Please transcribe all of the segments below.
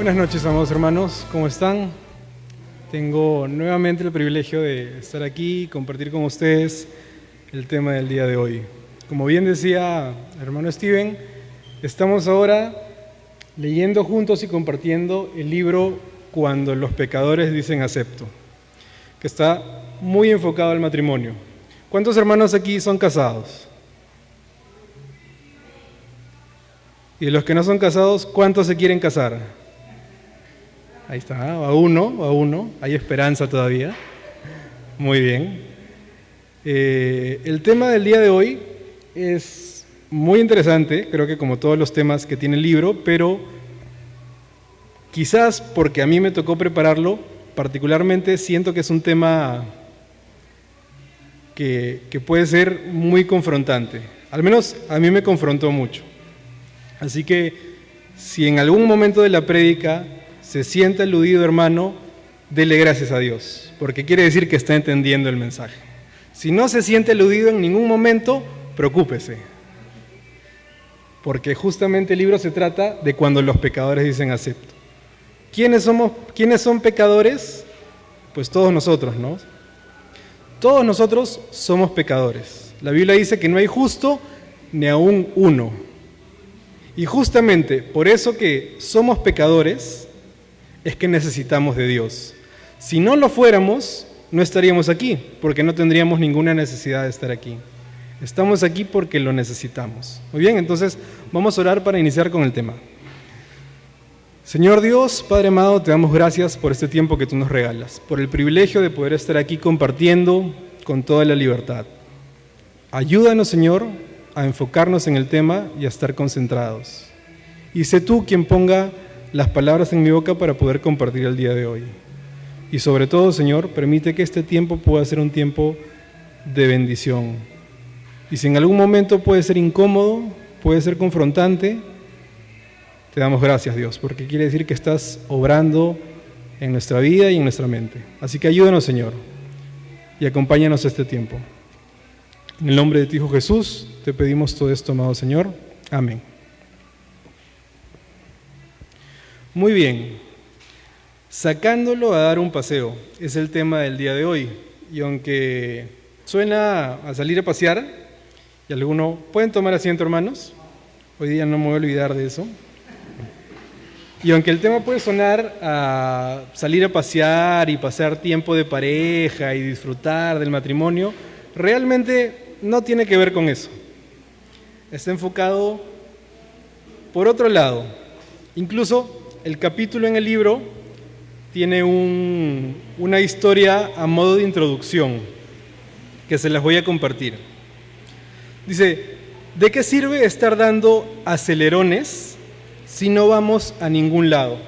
Buenas noches, amados hermanos, ¿cómo están? Tengo nuevamente el privilegio de estar aquí y compartir con ustedes el tema del día de hoy. Como bien decía el hermano Steven, estamos ahora leyendo juntos y compartiendo el libro Cuando los pecadores dicen acepto, que está muy enfocado al matrimonio. ¿Cuántos hermanos aquí son casados? Y de los que no son casados, ¿cuántos se quieren casar? Ahí está, a uno, hay esperanza todavía. Muy bien. El tema del día de hoy es muy interesante, creo que como todos los temas que tiene el libro, pero quizás porque a mí me tocó prepararlo, particularmente siento que es un tema que puede ser muy confrontante. Al menos a mí me confrontó mucho. Así que si en algún momento de la prédica se siente aludido, hermano, dele gracias a Dios, porque quiere decir que está entendiendo el mensaje. Si no se siente aludido en ningún momento, preocúpese, porque justamente el libro se trata de cuando los pecadores dicen acepto. ¿Quiénes son pecadores? Pues todos nosotros, ¿no? Todos nosotros somos pecadores. La Biblia dice que no hay justo ni aún uno. Y justamente por eso que somos pecadores, es que necesitamos de Dios. Si no lo fuéramos, no estaríamos aquí, porque no tendríamos ninguna necesidad de estar aquí. Estamos aquí porque lo necesitamos. Muy bien, entonces vamos a orar para iniciar con el tema. Señor Dios, Padre amado, te damos gracias por este tiempo que tú nos regalas, por el privilegio de poder estar aquí compartiendo con toda la libertad. Ayúdanos, Señor, a enfocarnos en el tema y a estar concentrados. Y sé tú quien ponga las palabras en mi boca para poder compartir el día de hoy. Y sobre todo, Señor, permite que este tiempo pueda ser un tiempo de bendición. Y si en algún momento puede ser incómodo, puede ser confrontante, te damos gracias, Dios, porque quiere decir que estás obrando en nuestra vida y en nuestra mente. Así que ayúdanos, Señor, y acompáñanos este tiempo. En el nombre de tu Hijo Jesús, te pedimos todo esto, amado Señor. Amén. Muy bien, sacándolo a dar un paseo es el tema del día de hoy. Y aunque suena a salir a pasear, y algunos pueden tomar asiento, hermanos, hoy día no me voy a olvidar de eso. Y aunque el tema puede sonar a salir a pasear y pasar tiempo de pareja y disfrutar del matrimonio, realmente no tiene que ver con eso. Está enfocado por otro lado. Incluso el capítulo en el libro tiene una historia a modo de introducción que se las voy a compartir. Dice, ¿de qué sirve estar dando acelerones si no vamos a ningún lado?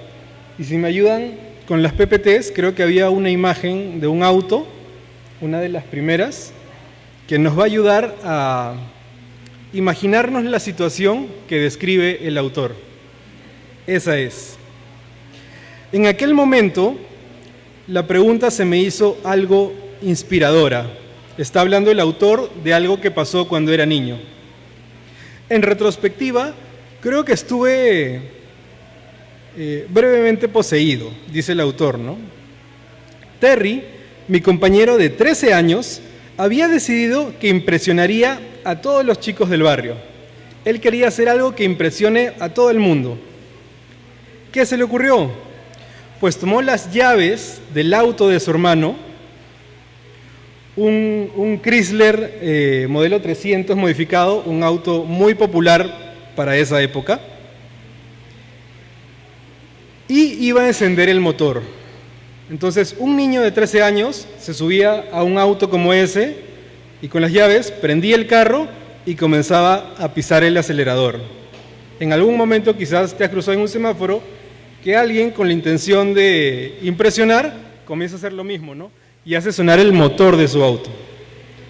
Y si me ayudan con las PPTs, creo que había una imagen de un auto, una de las primeras, que nos va a ayudar a imaginarnos la situación que describe el autor. Esa es. En aquel momento, la pregunta se me hizo algo inspiradora. Está hablando el autor de algo que pasó cuando era niño. En retrospectiva, creo que estuve brevemente poseído, dice el autor, ¿no? Terry, mi compañero de 13 años, había decidido que impresionaría a todos los chicos del barrio. Él quería hacer algo que impresione a todo el mundo. ¿Qué se le ocurrió? Pues tomó las llaves del auto de su hermano, un Chrysler modelo 300 modificado, un auto muy popular para esa época, y iba a encender el motor. Entonces, un niño de 13 años se subía a un auto como ese y con las llaves prendía el carro y comenzaba a pisar el acelerador. En algún momento quizás te has cruzado en un semáforo que alguien con la intención de impresionar comienza a hacer lo mismo, ¿no? Y hace sonar el motor de su auto.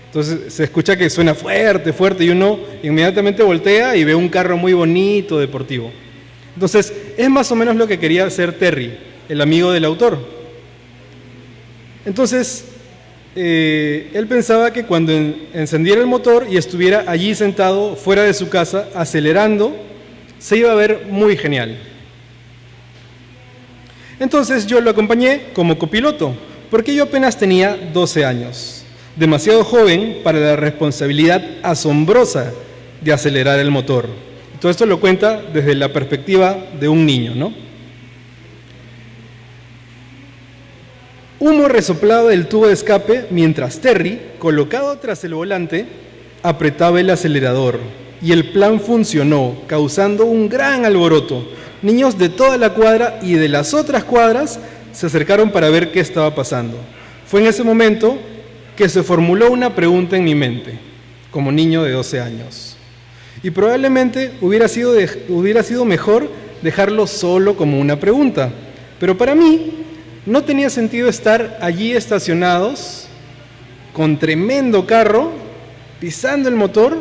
Entonces se escucha que suena fuerte, fuerte, y uno inmediatamente voltea y ve un carro muy bonito, deportivo. Entonces es más o menos lo que quería hacer Terry, el amigo del autor. Entonces él pensaba que cuando encendiera el motor y estuviera allí sentado fuera de su casa acelerando, se iba a ver muy genial. Entonces yo lo acompañé como copiloto, porque yo apenas tenía 12 años, demasiado joven para la responsabilidad asombrosa de acelerar el motor. Todo esto lo cuenta desde la perspectiva de un niño, ¿no? Humo resoplado del tubo de escape mientras Terry, colocado tras el volante, apretaba el acelerador. Y el plan funcionó, causando un gran alboroto. Niños de toda la cuadra y de las otras cuadras se acercaron para ver qué estaba pasando. Fue en ese momento que se formuló una pregunta en mi mente, como niño de 12 años. Y probablemente hubiera sido mejor dejarlo solo como una pregunta. Pero para mí no tenía sentido estar allí estacionados con tremendo carro, pisando el motor,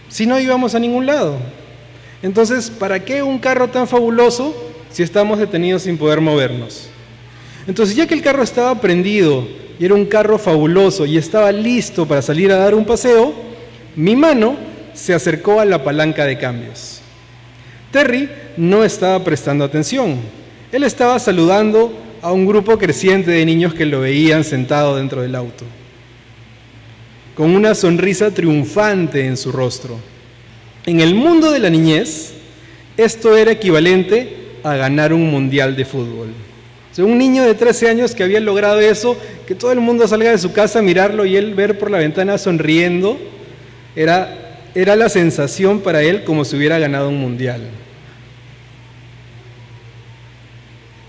si no íbamos a ningún lado. Entonces, ¿para qué un carro tan fabuloso si estamos detenidos sin poder movernos? Entonces, ya que el carro estaba prendido y era un carro fabuloso y estaba listo para salir a dar un paseo, mi mano se acercó a la palanca de cambios. Terry no estaba prestando atención. Él estaba saludando a un grupo creciente de niños que lo veían sentado dentro del auto, con una sonrisa triunfante en su rostro. En el mundo de la niñez, esto era equivalente a ganar un mundial de fútbol. O sea, un niño de 13 años que había logrado eso, que todo el mundo salga de su casa a mirarlo y él ver por la ventana sonriendo, era la sensación para él como si hubiera ganado un mundial.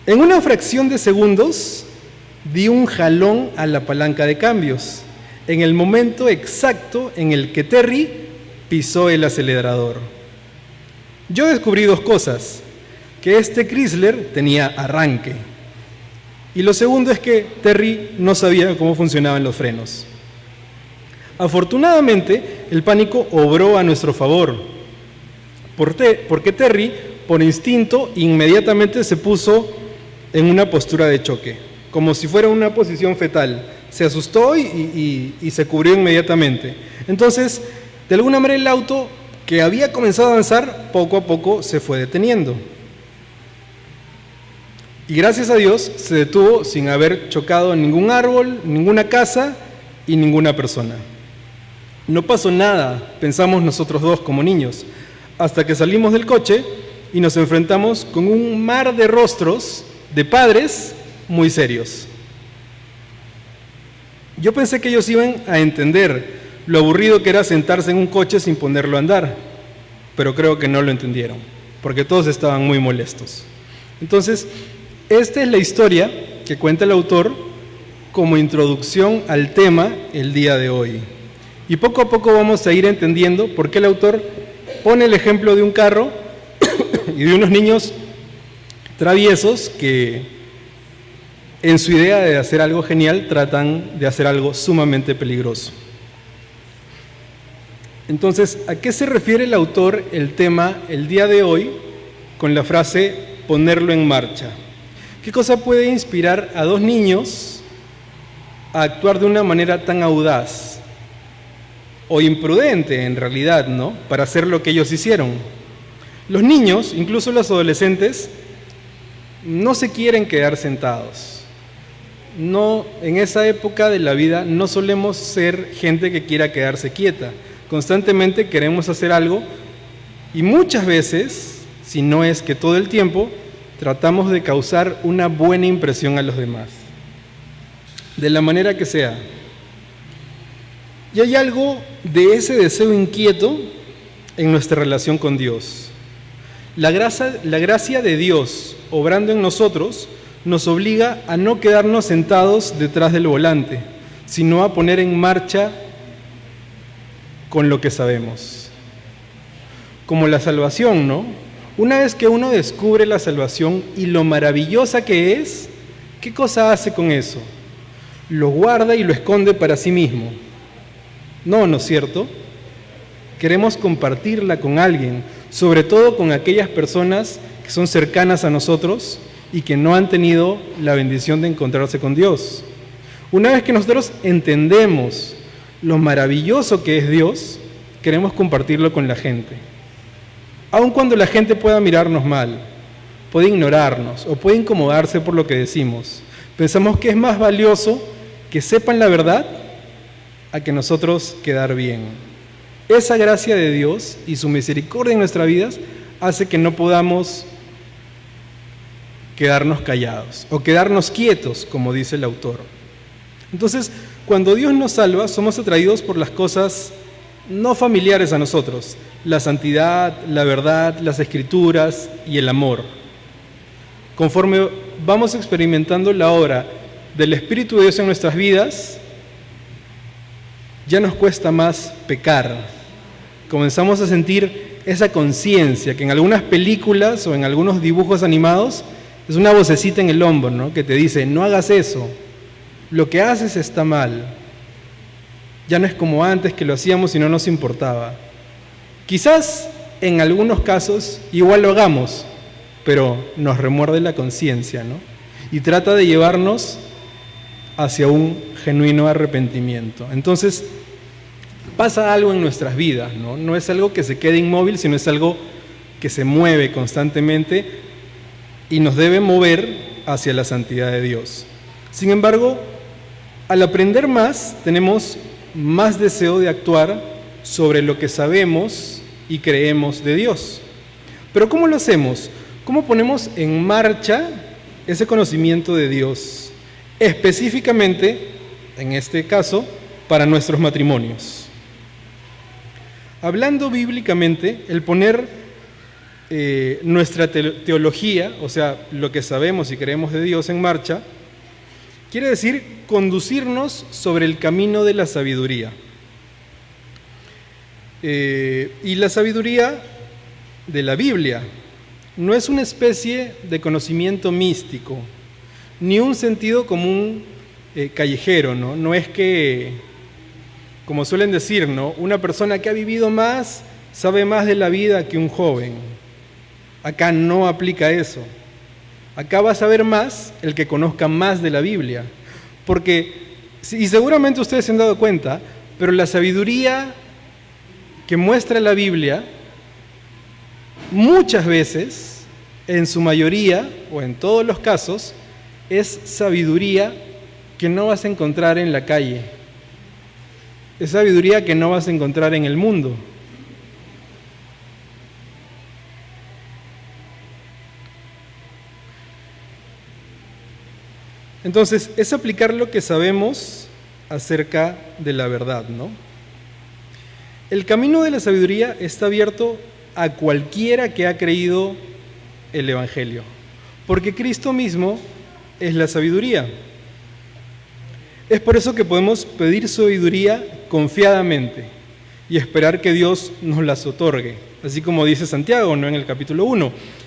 En una fracción de segundos, di un jalón a la palanca de cambios, en el momento exacto en el que Terry pisó el acelerador. Yo descubrí dos cosas: que este Chrysler tenía arranque, y lo segundo es que Terry no sabía cómo funcionaban los frenos. Afortunadamente, el pánico obró a nuestro favor, porque Terry, por instinto, inmediatamente se puso en una postura de choque, como si fuera una posición fetal. Se asustó y se cubrió inmediatamente. Entonces, de alguna manera el auto, que había comenzado a avanzar, poco a poco se fue deteniendo. Y gracias a Dios se detuvo sin haber chocado en ningún árbol, ninguna casa y ninguna persona. No pasó nada, pensamos nosotros dos como niños, hasta que salimos del coche y nos enfrentamos con un mar de rostros de padres muy serios. Yo pensé que ellos iban a entender lo aburrido que era sentarse en un coche sin ponerlo a andar, pero creo que no lo entendieron, porque todos estaban muy molestos. Entonces, esta es la historia que cuenta el autor como introducción al tema el día de hoy. Y poco a poco vamos a ir entendiendo por qué el autor pone el ejemplo de un carro y de unos niños traviesos que en su idea de hacer algo genial tratan de hacer algo sumamente peligroso. Entonces, ¿a qué se refiere el autor el tema el día de hoy con la frase ponerlo en marcha? ¿Qué cosa puede inspirar a dos niños a actuar de una manera tan audaz o imprudente en realidad, ¿no?, para hacer lo que ellos hicieron? Los niños, incluso los adolescentes, no se quieren quedar sentados. No, en esa época de la vida no solemos ser gente que quiera quedarse quieta. Constantemente queremos hacer algo y muchas veces, si no es que todo el tiempo, tratamos de causar una buena impresión a los demás, de la manera que sea. Y hay algo de ese deseo inquieto en nuestra relación con Dios. La gracia de Dios obrando en nosotros nos obliga a no quedarnos sentados detrás del volante, sino a poner en marcha con lo que sabemos. Como la salvación, ¿no? Una vez que uno descubre la salvación y lo maravillosa que es, ¿qué cosa hace con eso? Lo guarda y lo esconde para sí mismo. No, ¿no es cierto? Queremos compartirla con alguien, sobre todo con aquellas personas que son cercanas a nosotros y que no han tenido la bendición de encontrarse con Dios. Una vez que nosotros entendemos lo maravilloso que es Dios, queremos compartirlo con la gente. Aun cuando la gente pueda mirarnos mal, puede ignorarnos o puede incomodarse por lo que decimos. Pensamos que es más valioso que sepan la verdad a que nosotros quedar bien. Esa gracia de Dios y su misericordia en nuestras vidas hace que no podamos quedarnos callados o quedarnos quietos, como dice el autor. Entonces, cuando Dios nos salva, somos atraídos por las cosas no familiares a nosotros: la santidad, la verdad, las escrituras y el amor. Conforme vamos experimentando la obra del Espíritu de Dios en nuestras vidas, ya nos cuesta más pecar. Comenzamos a sentir esa conciencia que en algunas películas o en algunos dibujos animados es una vocecita en el hombro, ¿no?, que te dice: no hagas eso, lo que haces está mal. Ya no es como antes, que lo hacíamos y no nos importaba. Quizás en algunos casos igual lo hagamos, pero nos remuerde la conciencia, ¿no?, y trata de llevarnos hacia un genuino arrepentimiento. Entonces, pasa algo en nuestras vidas, ¿no? No es algo que se quede inmóvil, sino es algo que se mueve constantemente y nos debe mover hacia la santidad de Dios. Sin embargo, al aprender más, tenemos más deseo de actuar sobre lo que sabemos y creemos de Dios. Pero ¿cómo lo hacemos? ¿Cómo ponemos en marcha ese conocimiento de Dios? Específicamente, en este caso, para nuestros matrimonios. Hablando bíblicamente, el poner nuestra teología, o sea, lo que sabemos y creemos de Dios en marcha, quiere decir conducirnos sobre el camino de la sabiduría. Y la sabiduría de la Biblia no es una especie de conocimiento místico, ni un sentido común callejero, ¿no? No es que, como suelen decir, ¿no?, una persona que ha vivido más sabe más de la vida que un joven. Acá no aplica eso. Acá va a saber más el que conozca más de la Biblia. Porque, y seguramente ustedes se han dado cuenta, pero la sabiduría que muestra la Biblia, muchas veces, en su mayoría, o en todos los casos, es sabiduría que no vas a encontrar en la calle. Es sabiduría que no vas a encontrar en el mundo. Entonces, es aplicar lo que sabemos acerca de la verdad, ¿no? El camino de la sabiduría está abierto a cualquiera que ha creído el Evangelio, porque Cristo mismo es la sabiduría. Es por eso que podemos pedir sabiduría confiadamente y esperar que Dios nos las otorgue, así como dice Santiago, ¿no?, en el capítulo 1.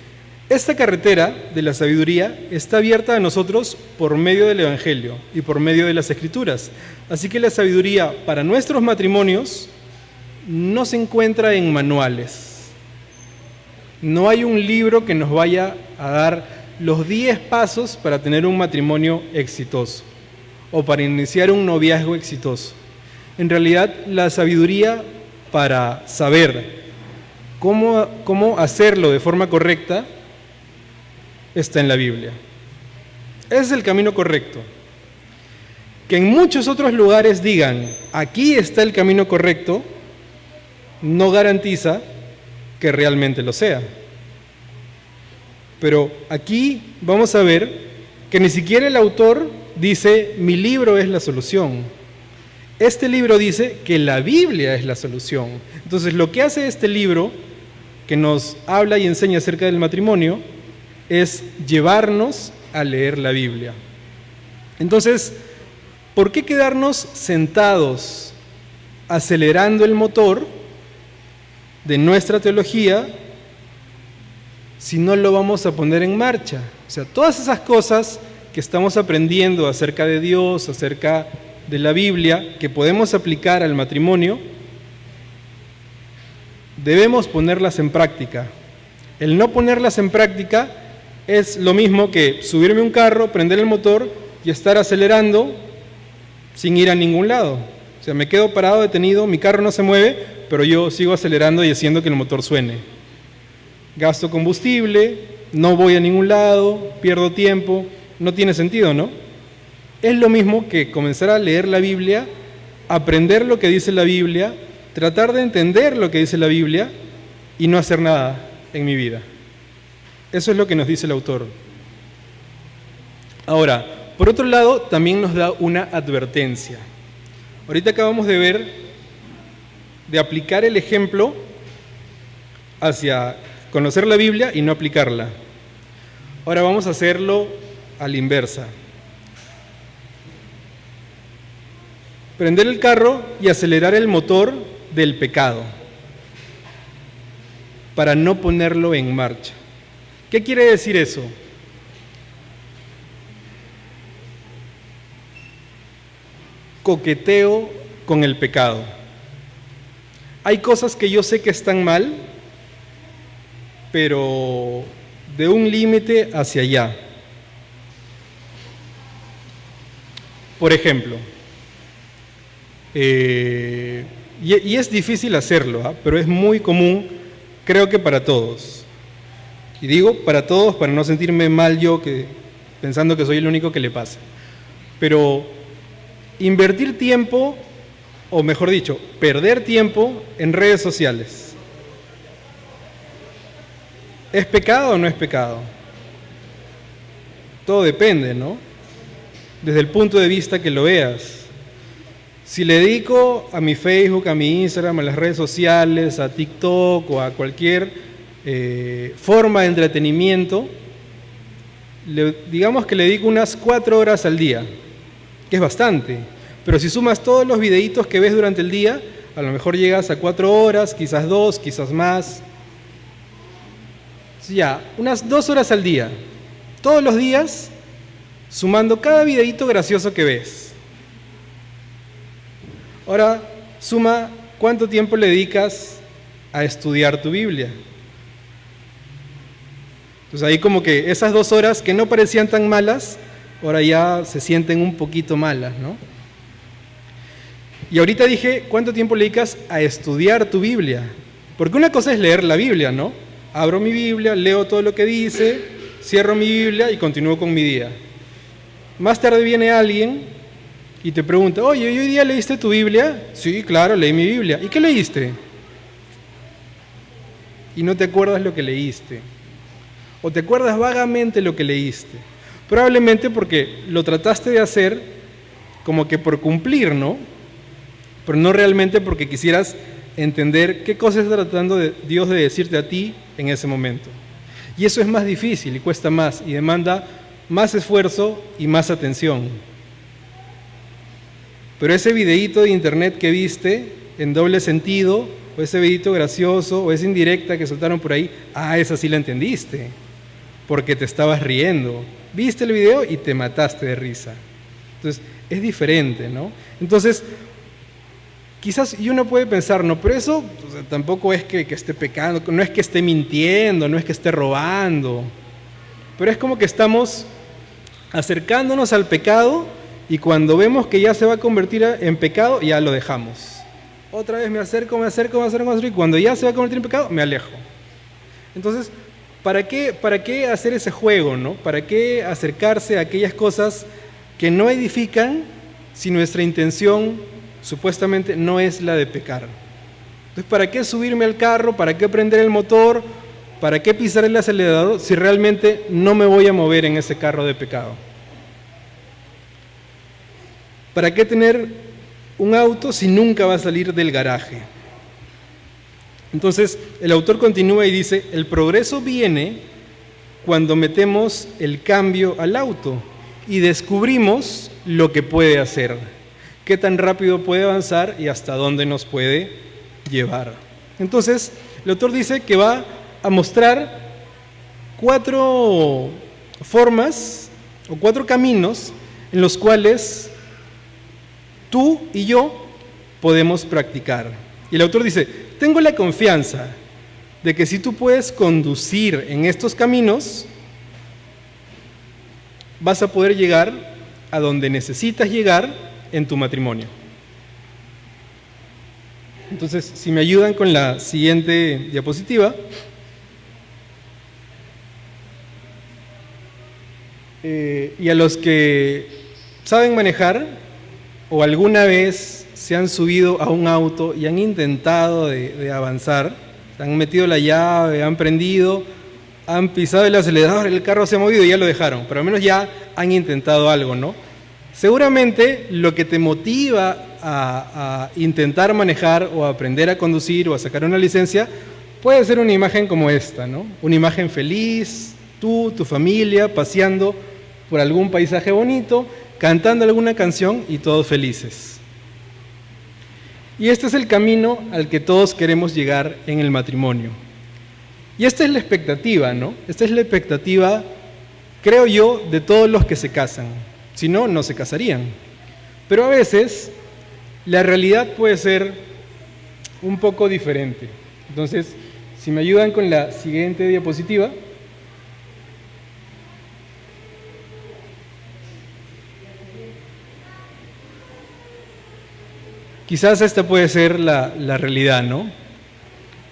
Esta carretera de la sabiduría está abierta a nosotros por medio del Evangelio y por medio de las Escrituras. Así que la sabiduría para nuestros matrimonios no se encuentra en manuales. No hay un libro que nos vaya a dar los 10 pasos para tener un matrimonio exitoso o para iniciar un noviazgo exitoso. En realidad, la sabiduría para saber cómo hacerlo de forma correcta está en la Biblia. Ese es el camino correcto. Que en muchos otros lugares digan, aquí está el camino correcto, no garantiza que realmente lo sea. Pero aquí vamos a ver que ni siquiera el autor dice, mi libro es la solución. Este libro dice que la Biblia es la solución. Entonces, lo que hace este libro, que nos habla y enseña acerca del matrimonio, es llevarnos a leer la Biblia. Entonces, ¿por qué quedarnos sentados acelerando el motor de nuestra teología si no lo vamos a poner en marcha? O sea, todas esas cosas que estamos aprendiendo acerca de Dios, acerca de la Biblia, que podemos aplicar al matrimonio, debemos ponerlas en práctica. El no ponerlas en práctica es lo mismo que subirme a un carro, prender el motor y estar acelerando sin ir a ningún lado. O sea, me quedo parado, detenido, mi carro no se mueve, pero yo sigo acelerando y haciendo que el motor suene. Gasto combustible, no voy a ningún lado, pierdo tiempo, no tiene sentido, ¿no? Es lo mismo que comenzar a leer la Biblia, aprender lo que dice la Biblia, tratar de entender lo que dice la Biblia y no hacer nada en mi vida. Eso es lo que nos dice el autor. Ahora, por otro lado, también nos da una advertencia. Ahorita acabamos de ver, de aplicar el ejemplo hacia conocer la Biblia y no aplicarla. Ahora vamos a hacerlo a la inversa. Prender el carro y acelerar el motor del pecado para no ponerlo en marcha. ¿Qué quiere decir eso? Coqueteo con el pecado. Hay cosas que yo sé que están mal, pero de un límite hacia allá. Por ejemplo, y es difícil hacerlo, pero es muy común, creo que para todos. Y digo para todos para no sentirme mal yo pensando que soy el único que le pasa. Pero invertir tiempo, o mejor dicho, perder tiempo en redes sociales. ¿Es pecado o no es pecado? Todo depende, ¿no? Desde el punto de vista que lo veas. Si le dedico a mi Facebook, a mi Instagram, a las redes sociales, a TikTok o a cualquier forma de entretenimiento, digamos que le dedico unas 4 horas al día, que es bastante. Pero si sumas todos los videitos que ves durante el día, a lo mejor llegas a 4 horas, quizás 2, quizás más. Ya, unas 2 horas al día. Todos los días, sumando cada videíto gracioso que ves. Ahora, suma cuánto tiempo le dedicas a estudiar tu Biblia. Entonces ahí como que esas 2 horas que no parecían tan malas, ahora ya se sienten un poquito malas, ¿no? Y ahorita dije, ¿cuánto tiempo le dedicas a estudiar tu Biblia? Porque una cosa es leer la Biblia, ¿no? Abro mi Biblia, leo todo lo que dice, cierro mi Biblia y continúo con mi día. Más tarde viene alguien y te pregunta, oye, ¿hoy día leíste tu Biblia? Sí, claro, leí mi Biblia. ¿Y qué leíste? Y no te acuerdas lo que leíste. O te acuerdas vagamente lo que leíste. Probablemente porque lo trataste de hacer como que por cumplir, ¿no? Pero no realmente porque quisieras entender qué cosa está tratando Dios de decirte a ti en ese momento. Y eso es más difícil y cuesta más y demanda más esfuerzo y más atención. Pero ese videíto de internet que viste en doble sentido, o ese videíto gracioso, o esa indirecta que soltaron por ahí, esa sí la entendiste, porque te estabas riendo. Viste el video y te mataste de risa. Entonces, es diferente, ¿no? Entonces, quizás y uno puede pensar, no, pero eso tampoco es que esté pecando, no es que esté mintiendo, no es que esté robando, pero es como que estamos acercándonos al pecado y cuando vemos que ya se va a convertir en pecado, ya lo dejamos. Otra vez me acerco y cuando ya se va a convertir en pecado, me alejo. Entonces, ¿para qué hacer ese juego, no? ¿Para qué acercarse a aquellas cosas que no edifican si nuestra intención supuestamente no es la de pecar? Entonces, ¿para qué subirme al carro? ¿Para qué prender el motor? ¿Para qué pisar el acelerador si realmente no me voy a mover en ese carro de pecado? ¿Para qué tener un auto si nunca va a salir del garaje? Entonces, el autor continúa y dice, el progreso viene cuando metemos el cambio al auto y descubrimos lo que puede hacer, qué tan rápido puede avanzar y hasta dónde nos puede llevar. Entonces, el autor dice que va a mostrar 4 formas o 4 caminos en los cuales tú y yo podemos practicar. Y el autor dice, tengo la confianza de que si tú puedes conducir en estos caminos, vas a poder llegar a donde necesitas llegar en tu matrimonio. Entonces, si me ayudan con la siguiente diapositiva. Y a los que saben manejar o alguna vez se han subido a un auto y han intentado de avanzar, han metido la llave, han prendido, han pisado el acelerador, el carro se ha movido y ya lo dejaron, pero al menos ya han intentado algo, ¿no? Seguramente lo que te motiva a intentar manejar o a aprender a conducir o a sacar una licencia puede ser una imagen como esta, ¿no? Una imagen feliz, tú, tu familia, paseando por algún paisaje bonito, cantando alguna canción y todos felices. Y este es el camino al que todos queremos llegar en el matrimonio. Y esta es la expectativa, ¿no? Esta es la expectativa, creo yo, de todos los que se casan. Si no, no se casarían. Pero a veces la realidad puede ser un poco diferente. Entonces, si me ayudan con la siguiente diapositiva. Quizás esta puede ser la realidad, ¿no?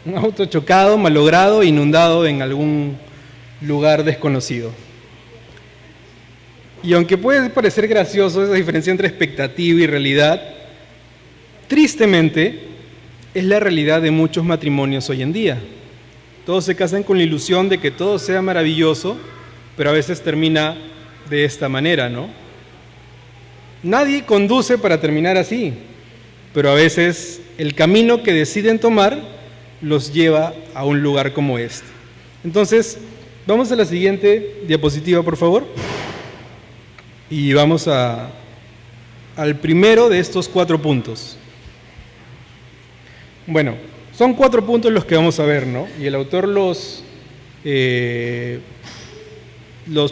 Un auto chocado, malogrado, inundado en algún lugar desconocido. Y aunque puede parecer gracioso esa diferencia entre expectativa y realidad, tristemente es la realidad de muchos matrimonios hoy en día. Todos se casan con la ilusión de que todo sea maravilloso, pero a veces termina de esta manera, ¿no? Nadie conduce para terminar así, pero a veces el camino que deciden tomar los lleva a un lugar como este. Entonces, vamos a la siguiente diapositiva, por favor. Y vamos al primero de estos 4 puntos. Bueno, son 4 puntos los que vamos a ver, ¿no? Y el autor los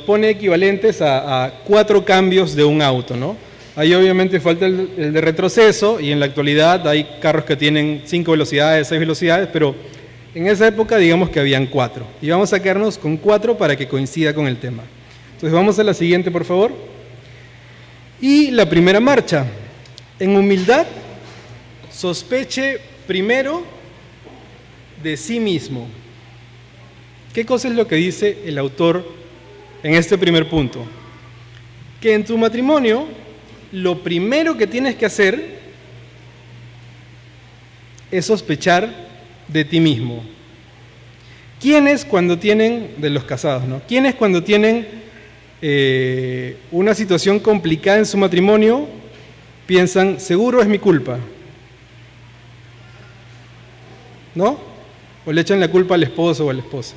pone equivalentes a 4 cambios de un auto, ¿no? Ahí obviamente falta el de retroceso y en la actualidad hay carros que tienen 5 velocidades, 6 velocidades, pero en esa época digamos que habían 4. Y vamos a quedarnos con 4 para que coincida con el tema. Entonces vamos a la siguiente, por favor. Y la primera marcha. En humildad, sospeche primero de sí mismo. ¿Qué cosa es lo que dice el autor en este primer punto? Que en tu matrimonio lo primero que tienes que hacer es sospechar de ti mismo. ¿Quiénes cuando tienen, de los casados, ¿no? ¿Quiénes cuando tienen una situación complicada en su matrimonio piensan, seguro es mi culpa? ¿No? O le echan la culpa al esposo o a la esposa.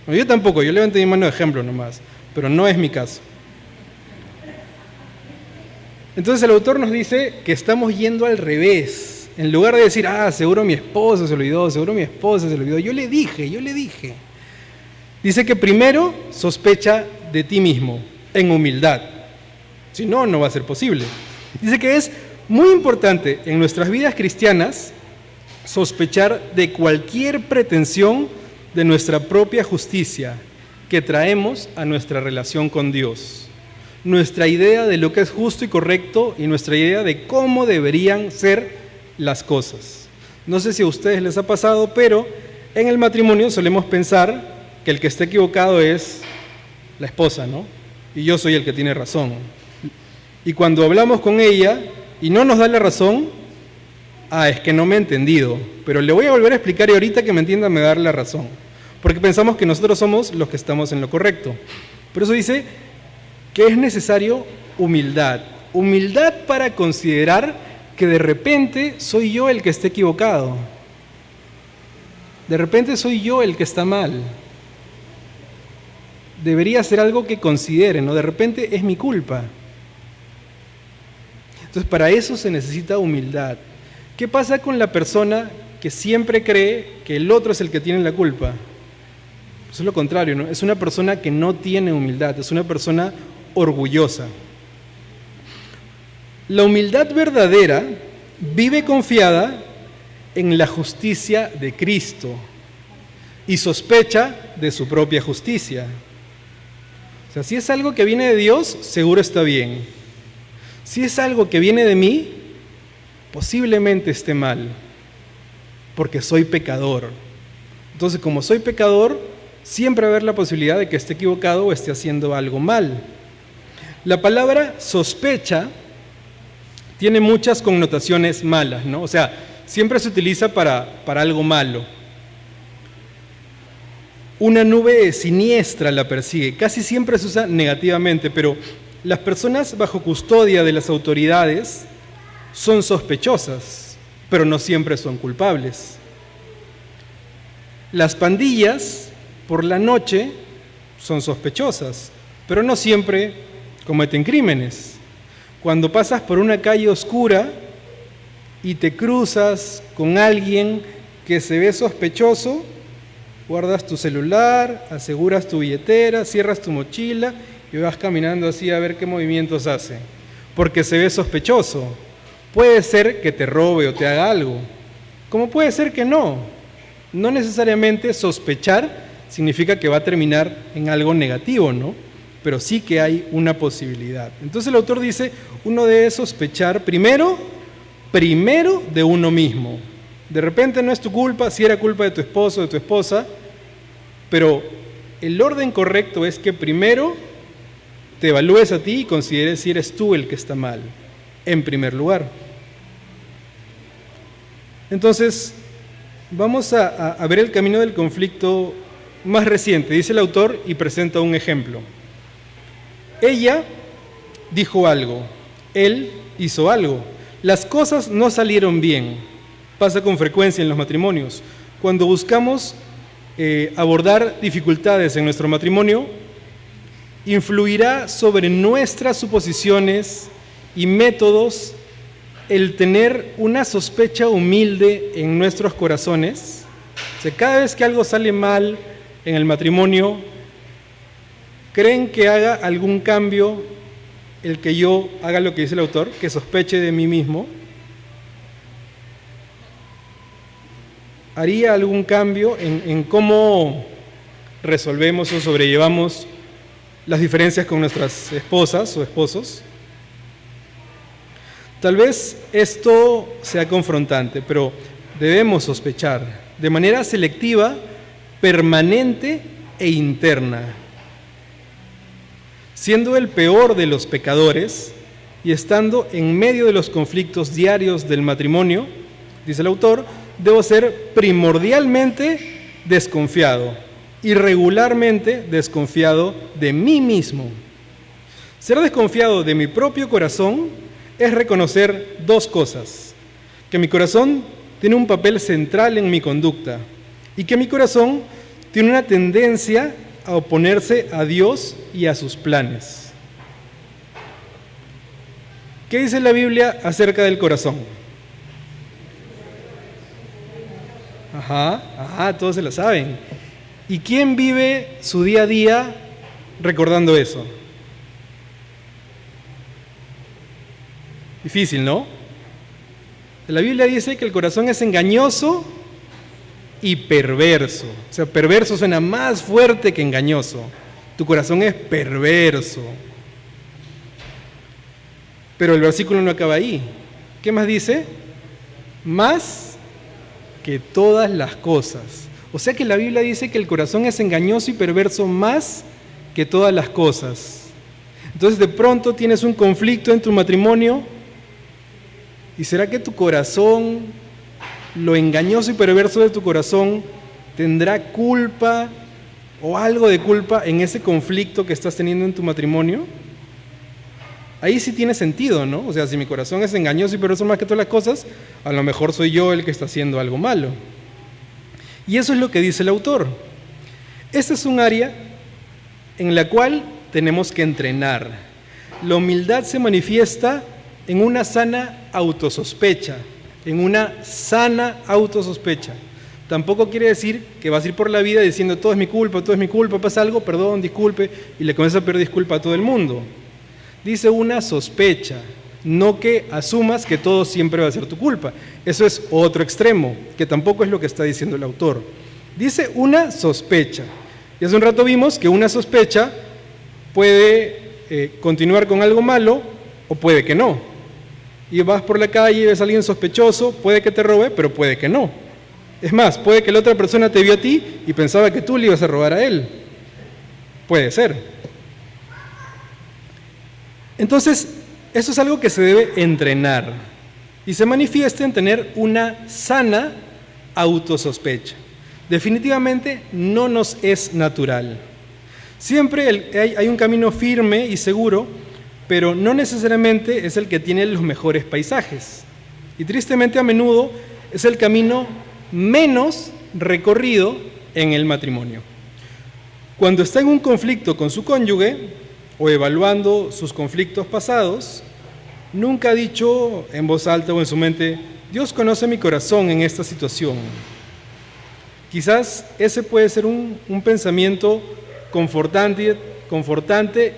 No, yo tampoco, yo levanté mi mano de ejemplo nomás, pero no es mi caso. Entonces el autor nos dice que estamos yendo al revés. En lugar de decir, seguro mi esposo se olvidó, seguro mi esposa se olvidó, yo le dije. Dice que primero sospecha de ti mismo, en humildad. Si no, no va a ser posible. Dice que es muy importante en nuestras vidas cristianas sospechar de cualquier pretensión de nuestra propia justicia que traemos a nuestra relación con Dios. Nuestra idea de lo que es justo y correcto y nuestra idea de cómo deberían ser las cosas. No sé si a ustedes les ha pasado, pero en el matrimonio solemos pensar que el que está equivocado es la esposa, ¿no? Y yo soy el que tiene razón. Y cuando hablamos con ella y no nos da la razón, es que no me he entendido, pero le voy a volver a explicar y ahorita que me entienda me va a dar la razón. Porque pensamos que nosotros somos los que estamos en lo correcto. Por eso dice que es necesario humildad. Humildad para considerar que de repente soy yo el que está equivocado. De repente soy yo el que está mal. Debería ser algo que consideren, ¿no? De repente es mi culpa. Entonces, para eso se necesita humildad. ¿Qué pasa con la persona que siempre cree que el otro es el que tiene la culpa? Pues es lo contrario, ¿no? Es una persona que no tiene humildad, es una persona orgullosa. La humildad verdadera vive confiada en la justicia de Cristo y sospecha de su propia justicia. O sea, si es algo que viene de Dios, seguro está bien. Si es algo que viene de mí, posiblemente esté mal, porque soy pecador. Entonces, como soy pecador, siempre va a haber la posibilidad de que esté equivocado o esté haciendo algo mal. La palabra sospecha tiene muchas connotaciones malas, ¿no? O sea, siempre se utiliza para algo malo. Una nube siniestra la persigue, casi siempre se usa negativamente, pero las personas bajo custodia de las autoridades son sospechosas, pero no siempre son culpables. Las pandillas, por la noche, son sospechosas, pero no siempre cometen crímenes. Cuando pasas por una calle oscura y te cruzas con alguien que se ve sospechoso, guardas tu celular, aseguras tu billetera, cierras tu mochila y vas caminando así a ver qué movimientos hace, porque se ve sospechoso. Puede ser que te robe o te haga algo, como puede ser que no. No necesariamente sospechar significa que va a terminar en algo negativo, ¿no? Pero sí que hay una posibilidad. Entonces el autor dice, uno debe sospechar primero de uno mismo. De repente no es tu culpa, si era culpa de tu esposo o de tu esposa, pero el orden correcto es que primero te evalúes a ti y consideres si eres tú el que está mal, en primer lugar. Entonces, vamos a ver el camino del conflicto más reciente, dice el autor y presenta un ejemplo. Ella dijo algo, él hizo algo. Las cosas no salieron bien. Pasa con frecuencia en los matrimonios. Cuando buscamos abordar dificultades en nuestro matrimonio, influirá sobre nuestras suposiciones y métodos el tener una sospecha humilde en nuestros corazones. O sea, cada vez que algo sale mal en el matrimonio, ¿creen que haga algún cambio el que yo haga lo que dice el autor, que sospeche de mí mismo? ¿Haría algún cambio en cómo resolvemos o sobrellevamos las diferencias con nuestras esposas o esposos? Tal vez esto sea confrontante, pero debemos sospechar de manera selectiva, permanente e interna. Siendo el peor de los pecadores y estando en medio de los conflictos diarios del matrimonio, dice el autor, debo ser primordialmente desconfiado y regularmente desconfiado de mí mismo. Ser desconfiado de mi propio corazón es reconocer dos cosas: que mi corazón tiene un papel central en mi conducta y que mi corazón tiene una tendencia a oponerse a Dios y a sus planes. ¿Qué dice la Biblia acerca del corazón? Todos se la saben. ¿Y quién vive su día a día recordando eso? Difícil, ¿no? La Biblia dice que el corazón es engañoso y perverso. O sea, perverso suena más fuerte que engañoso. Tu corazón es perverso. Pero el versículo no acaba ahí. ¿Qué más dice? Más que todas las cosas. O sea que la Biblia dice que el corazón es engañoso y perverso más que todas las cosas. Entonces de pronto tienes un conflicto en tu matrimonio. ¿Y será que tu corazón, lo engañoso y perverso de tu corazón, tendrá culpa o algo de culpa en ese conflicto que estás teniendo en tu matrimonio? Ahí sí tiene sentido, ¿no? O sea, si mi corazón es engañoso y perverso más que todas las cosas, a lo mejor soy yo el que está haciendo algo malo. Y eso es lo que dice el autor. Esta es un área en la cual tenemos que entrenar. La humildad se manifiesta en una sana autosospecha, Tampoco quiere decir que vas a ir por la vida diciendo todo es mi culpa, pasa algo, perdón, disculpe, y le comienzas a pedir disculpa a todo el mundo. Dice una sospecha, no que asumas que todo siempre va a ser tu culpa. Eso es otro extremo, que tampoco es lo que está diciendo el autor. Dice una sospecha. Y hace un rato vimos que una sospecha puede continuar con algo malo o puede que no. Y vas por la calle y ves a alguien sospechoso, puede que te robe, pero puede que no. Es más, puede que la otra persona te vio a ti y pensaba que tú le ibas a robar a él. Puede ser. Entonces, eso es algo que se debe entrenar y se manifiesta en tener una sana autosospecha. Definitivamente no nos es natural. Siempre hay un camino firme y seguro, pero no necesariamente es el que tiene los mejores paisajes. Y tristemente a menudo es el camino menos recorrido en el matrimonio. Cuando está en un conflicto con su cónyuge o evaluando sus conflictos pasados, nunca ha dicho en voz alta o en su mente: Dios conoce mi corazón en esta situación. Quizás ese puede ser un pensamiento confortante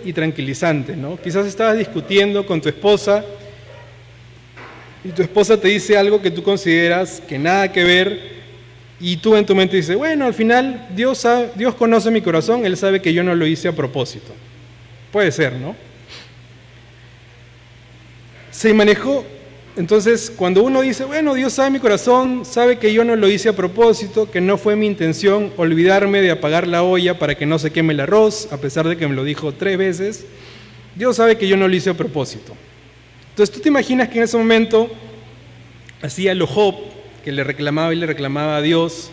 y tranquilizante, ¿no? Quizás estabas discutiendo con tu esposa y tu esposa te dice algo que tú consideras que nada que ver y tú en tu mente dices: bueno, al final Dios conoce mi corazón, Él sabe que yo no lo hice a propósito. Puede ser, ¿no? Se manejó. Entonces, cuando uno dice: bueno, Dios sabe mi corazón, sabe que yo no lo hice a propósito, que no fue mi intención olvidarme de apagar la olla para que no se queme el arroz, a pesar de que me lo dijo 3 veces, Dios sabe que yo no lo hice a propósito. Entonces, tú te imaginas que en ese momento, así a lo Job, que le reclamaba y le reclamaba a Dios,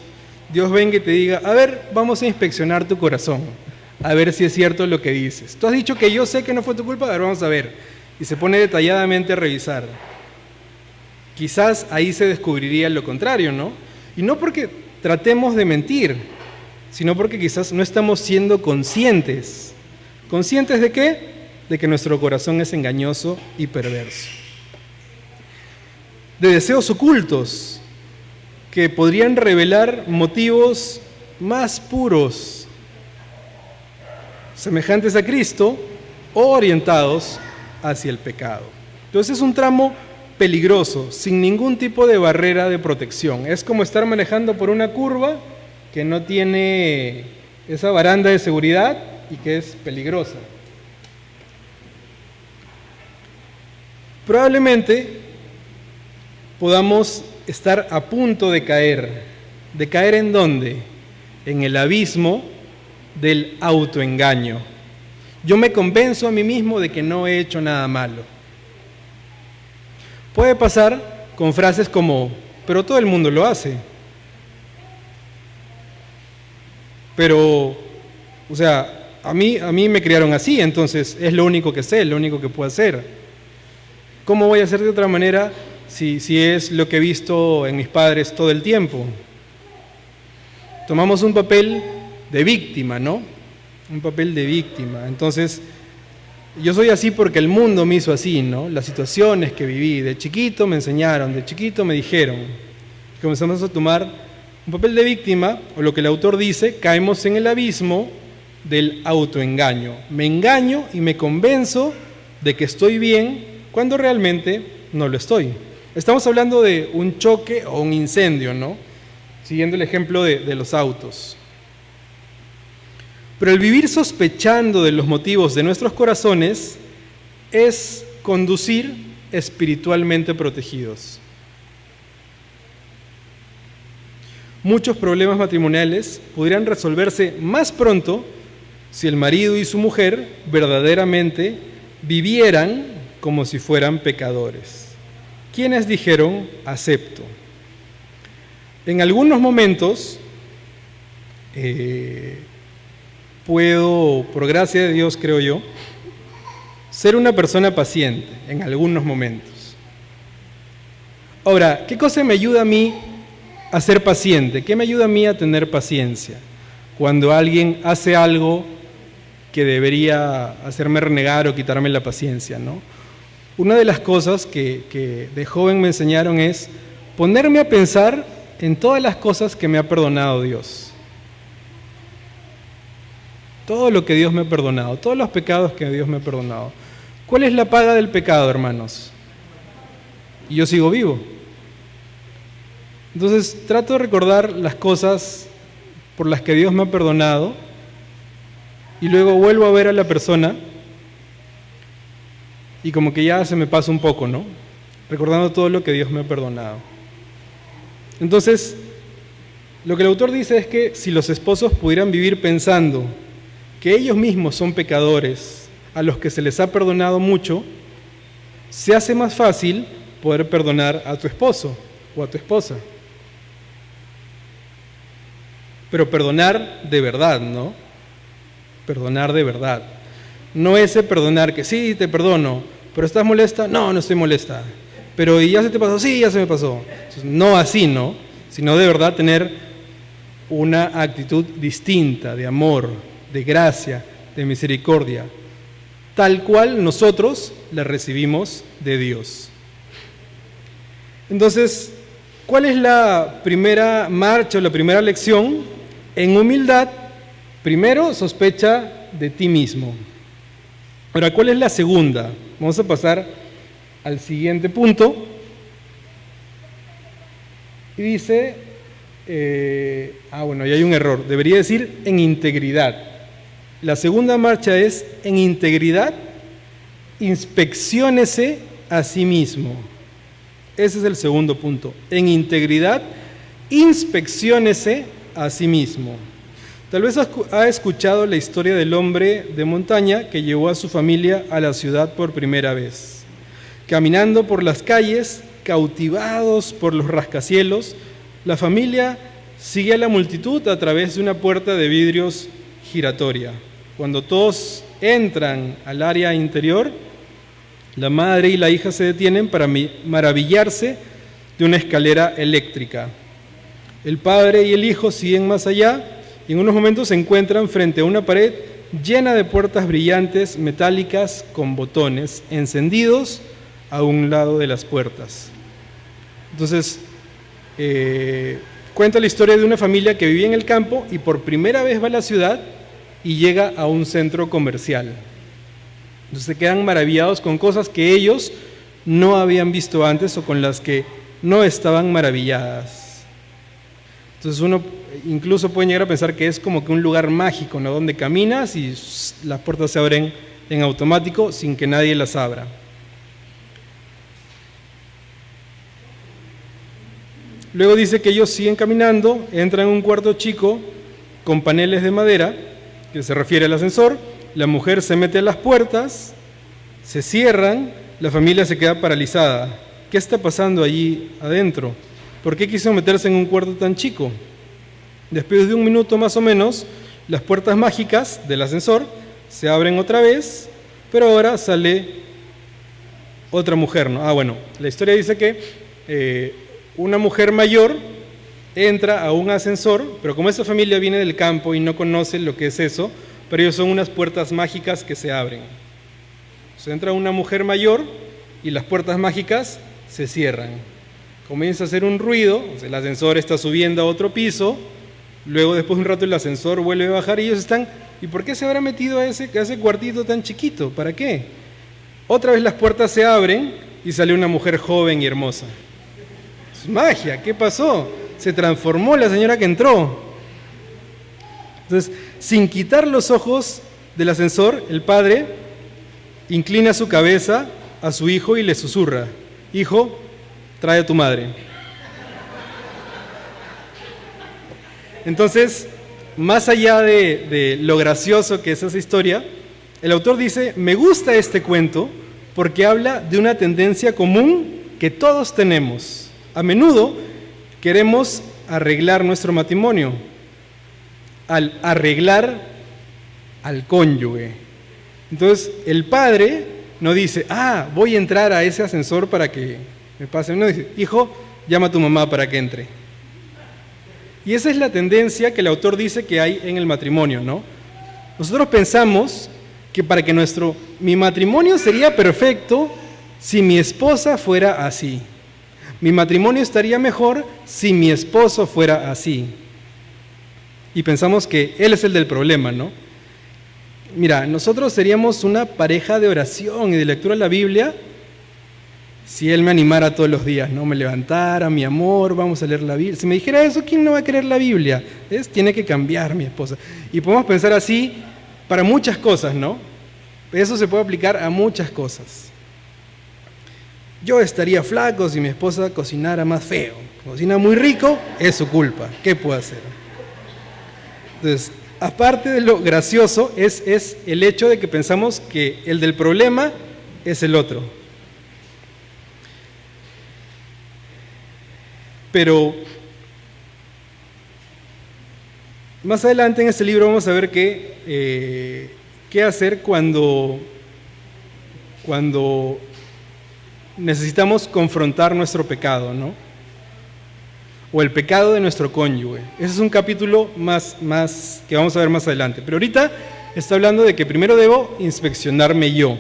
Dios venga y te diga: a ver, vamos a inspeccionar tu corazón, a ver si es cierto lo que dices. Tú has dicho que yo sé que no fue tu culpa, a ver, vamos a ver. Y se pone detalladamente a revisar. Quizás ahí se descubriría lo contrario, ¿no? Y no porque tratemos de mentir, sino porque quizás no estamos siendo conscientes. ¿Conscientes de qué? De que nuestro corazón es engañoso y perverso. De deseos ocultos que podrían revelar motivos más puros, semejantes a Cristo o orientados hacia el pecado. Entonces es un tramo peligroso, sin ningún tipo de barrera de protección. Es como estar manejando por una curva que no tiene esa baranda de seguridad y que es peligrosa. Probablemente podamos estar a punto de caer. ¿De caer en dónde? En el abismo del autoengaño. Yo me convenzo a mí mismo de que no he hecho nada malo. Puede pasar con frases como: pero todo el mundo lo hace. Pero, o sea, a mí me criaron así, entonces es lo único que sé, lo único que puedo hacer. ¿Cómo voy a hacer de otra manera si es lo que he visto en mis padres todo el tiempo? Tomamos un papel de víctima, ¿no? Un papel de víctima. Entonces, yo soy así porque el mundo me hizo así, ¿no? Las situaciones que viví, de chiquito me enseñaron, de chiquito me dijeron. Comenzamos a tomar un papel de víctima, o lo que el autor dice, caemos en el abismo del autoengaño. Me engaño y me convenzo de que estoy bien cuando realmente no lo estoy. Estamos hablando de un choque o un incendio, ¿no? Siguiendo el ejemplo de los autos. Pero el vivir sospechando de los motivos de nuestros corazones es conducir espiritualmente protegidos. Muchos problemas matrimoniales podrían resolverse más pronto si el marido y su mujer verdaderamente vivieran como si fueran pecadores. ¿Quiénes dijeron acepto? En algunos momentos puedo, por gracia de Dios creo yo, ser una persona paciente en algunos momentos. Ahora, ¿qué cosa me ayuda a mí a ser paciente? ¿Qué me ayuda a mí a tener paciencia? Cuando alguien hace algo que debería hacerme renegar o quitarme la paciencia, ¿no? Una de las cosas que de joven me enseñaron es ponerme a pensar en todas las cosas que me ha perdonado Dios. Todo lo que Dios me ha perdonado, todos los pecados que Dios me ha perdonado. ¿Cuál es la paga del pecado, hermanos? Y yo sigo vivo. Entonces trato de recordar las cosas por las que Dios me ha perdonado y luego vuelvo a ver a la persona y como que ya se me pasa un poco, ¿no? Recordando todo lo que Dios me ha perdonado. Entonces, lo que el autor dice es que si los esposos pudieran vivir pensando que ellos mismos son pecadores a los que se les ha perdonado mucho, se hace más fácil poder perdonar a tu esposo o a tu esposa. Pero perdonar de verdad, ¿no? Perdonar de verdad. No ese perdonar que sí, te perdono, pero ¿estás molesta? No, no estoy molesta. Pero ¿y ya se te pasó? Sí, ya se me pasó. Entonces, no así, ¿no? Sino de verdad tener una actitud distinta de amor, de gracia, de misericordia, tal cual nosotros la recibimos de Dios. Entonces, ¿cuál es la primera marcha o la primera lección? En humildad, primero sospecha de ti mismo. Ahora, ¿cuál es la segunda? Vamos a pasar al siguiente punto. Y dice, bueno, y hay un error. Debería decir en integridad. La segunda marcha es en integridad, inspecciónese a sí mismo. Ese es el segundo punto. En integridad, inspecciónese a sí mismo. Tal vez ha escuchado la historia del hombre de montaña que llevó a su familia a la ciudad por primera vez. Caminando por las calles, cautivados por los rascacielos, la familia sigue a la multitud a través de una puerta de vidrios giratoria. Cuando todos entran al área interior, la madre y la hija se detienen para maravillarse de una escalera eléctrica. El padre y el hijo siguen más allá y en unos momentos se encuentran frente a una pared llena de puertas brillantes, metálicas, con botones encendidos a un lado de las puertas. Entonces, cuenta la historia de una familia que vivía en el campo y por primera vez va a la ciudad y llega a un centro comercial. Entonces se quedan maravillados con cosas que ellos no habían visto antes o con las que no estaban maravilladas. Entonces uno incluso puede llegar a pensar que es como que un lugar mágico, ¿no? Donde caminas y las puertas se abren en automático sin que nadie las abra. Luego dice que ellos siguen caminando, entran en un cuarto chico con paneles de madera, que se refiere al ascensor. La mujer se mete a las puertas, se cierran, la familia se queda paralizada. ¿Qué está pasando allí adentro? ¿Por qué quiso meterse en un cuarto tan chico? Después de un minuto más o menos, las puertas mágicas del ascensor se abren otra vez, pero ahora sale otra mujer, ¿no? Bueno, la historia dice que una mujer mayor entra a un ascensor, pero como esa familia viene del campo y no conoce lo que es eso, pero ellos son unas puertas mágicas que se abren. Se entra una mujer mayor y las puertas mágicas se cierran. Comienza a hacer un ruido, el ascensor está subiendo a otro piso, luego después de un rato el ascensor vuelve a bajar y ellos están, ¿y por qué se habrá metido a ese cuartito tan chiquito? ¿Para qué? Otra vez las puertas se abren y sale una mujer joven y hermosa. Es magia, ¿qué pasó? Se transformó la señora que entró. Entonces, sin quitar los ojos del ascensor, el padre inclina su cabeza a su hijo y le susurra: hijo, trae a tu madre. Entonces, más allá de lo gracioso que es esa historia, el autor dice: me gusta este cuento porque habla de una tendencia común que todos tenemos. A menudo queremos arreglar nuestro matrimonio, al arreglar al cónyuge. Entonces, el padre no dice: voy a entrar a ese ascensor para que me pase. No, dice: hijo, llama a tu mamá para que entre. Y esa es la tendencia que el autor dice que hay en el matrimonio, ¿no? Nosotros pensamos que para que mi matrimonio sería perfecto si mi esposa fuera así. Mi matrimonio estaría mejor si mi esposo fuera así. Y pensamos que él es el del problema, ¿no? Mira, nosotros seríamos una pareja de oración y de lectura de la Biblia si él me animara todos los días, ¿no? Me levantara: mi amor, vamos a leer la Biblia. Si me dijera eso, ¿quién no va a querer la Biblia? Tiene que cambiar mi esposa. Y podemos pensar así para muchas cosas, ¿no? Eso se puede aplicar a muchas cosas. Yo estaría flaco si mi esposa cocinara más feo. Cocina muy rico, es su culpa. ¿Qué puedo hacer? Entonces, aparte de lo gracioso, es el hecho de que pensamos que el del problema es el otro. Pero más adelante en este libro vamos a ver qué hacer cuando necesitamos confrontar nuestro pecado, ¿no? O el pecado de nuestro cónyuge. Ese es un capítulo más que vamos a ver más adelante. Pero ahorita está hablando de que primero debo inspeccionarme yo.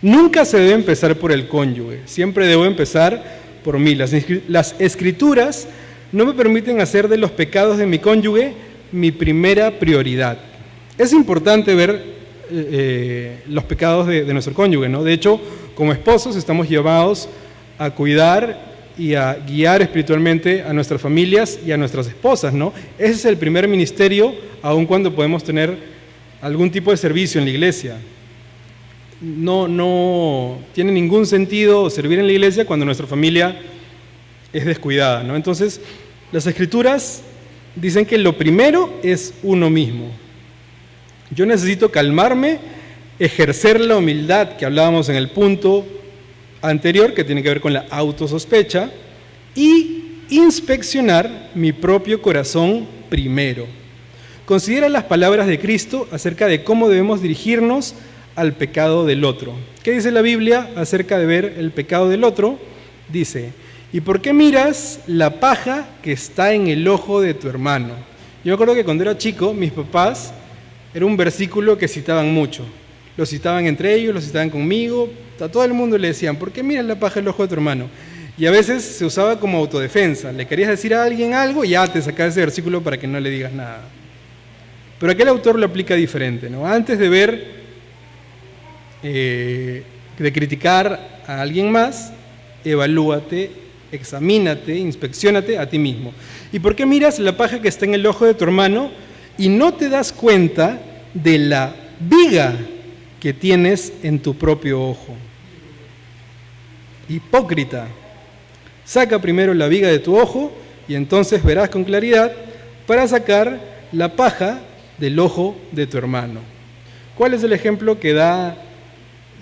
Nunca se debe empezar por el cónyuge, siempre debo empezar por mí. Las escrituras no me permiten hacer de los pecados de mi cónyuge mi primera prioridad. Es importante ver los pecados de nuestro cónyuge, ¿no? De hecho, como esposos estamos llamados a cuidar y a guiar espiritualmente a nuestras familias y a nuestras esposas, ¿no? Ese es el primer ministerio, aun cuando podemos tener algún tipo de servicio en la iglesia. No tiene ningún sentido servir en la iglesia cuando nuestra familia es descuidada, ¿no? Entonces, las escrituras dicen que lo primero es uno mismo. Yo necesito calmarme, ejercer la humildad que hablábamos en el punto anterior, que tiene que ver con la autosospecha, y inspeccionar mi propio corazón primero. Considera las palabras de Cristo acerca de cómo debemos dirigirnos al pecado del otro. ¿Qué dice la Biblia acerca de ver el pecado del otro? Dice: ¿y por qué miras la paja que está en el ojo de tu hermano? Yo me acuerdo que cuando era chico, mis papás, era un versículo que citaban mucho. Lo citaban entre ellos, lo citaban conmigo, a todo el mundo le decían: ¿por qué miras la paja en el ojo de tu hermano? Y a veces se usaba como autodefensa. Le querías decir a alguien algo y ya te sacabas ese versículo para que no le digas nada. Pero aquel autor lo aplica diferente, ¿no? Antes de ver, de criticar a alguien más, evalúate, examínate, inspecciónate a ti mismo. ¿Y por qué miras la paja que está en el ojo de tu hermano y no te das cuenta de la viga que tienes en tu propio ojo? Hipócrita, saca primero la viga de tu ojo y entonces verás con claridad para sacar la paja del ojo de tu hermano. ¿Cuál es el ejemplo que da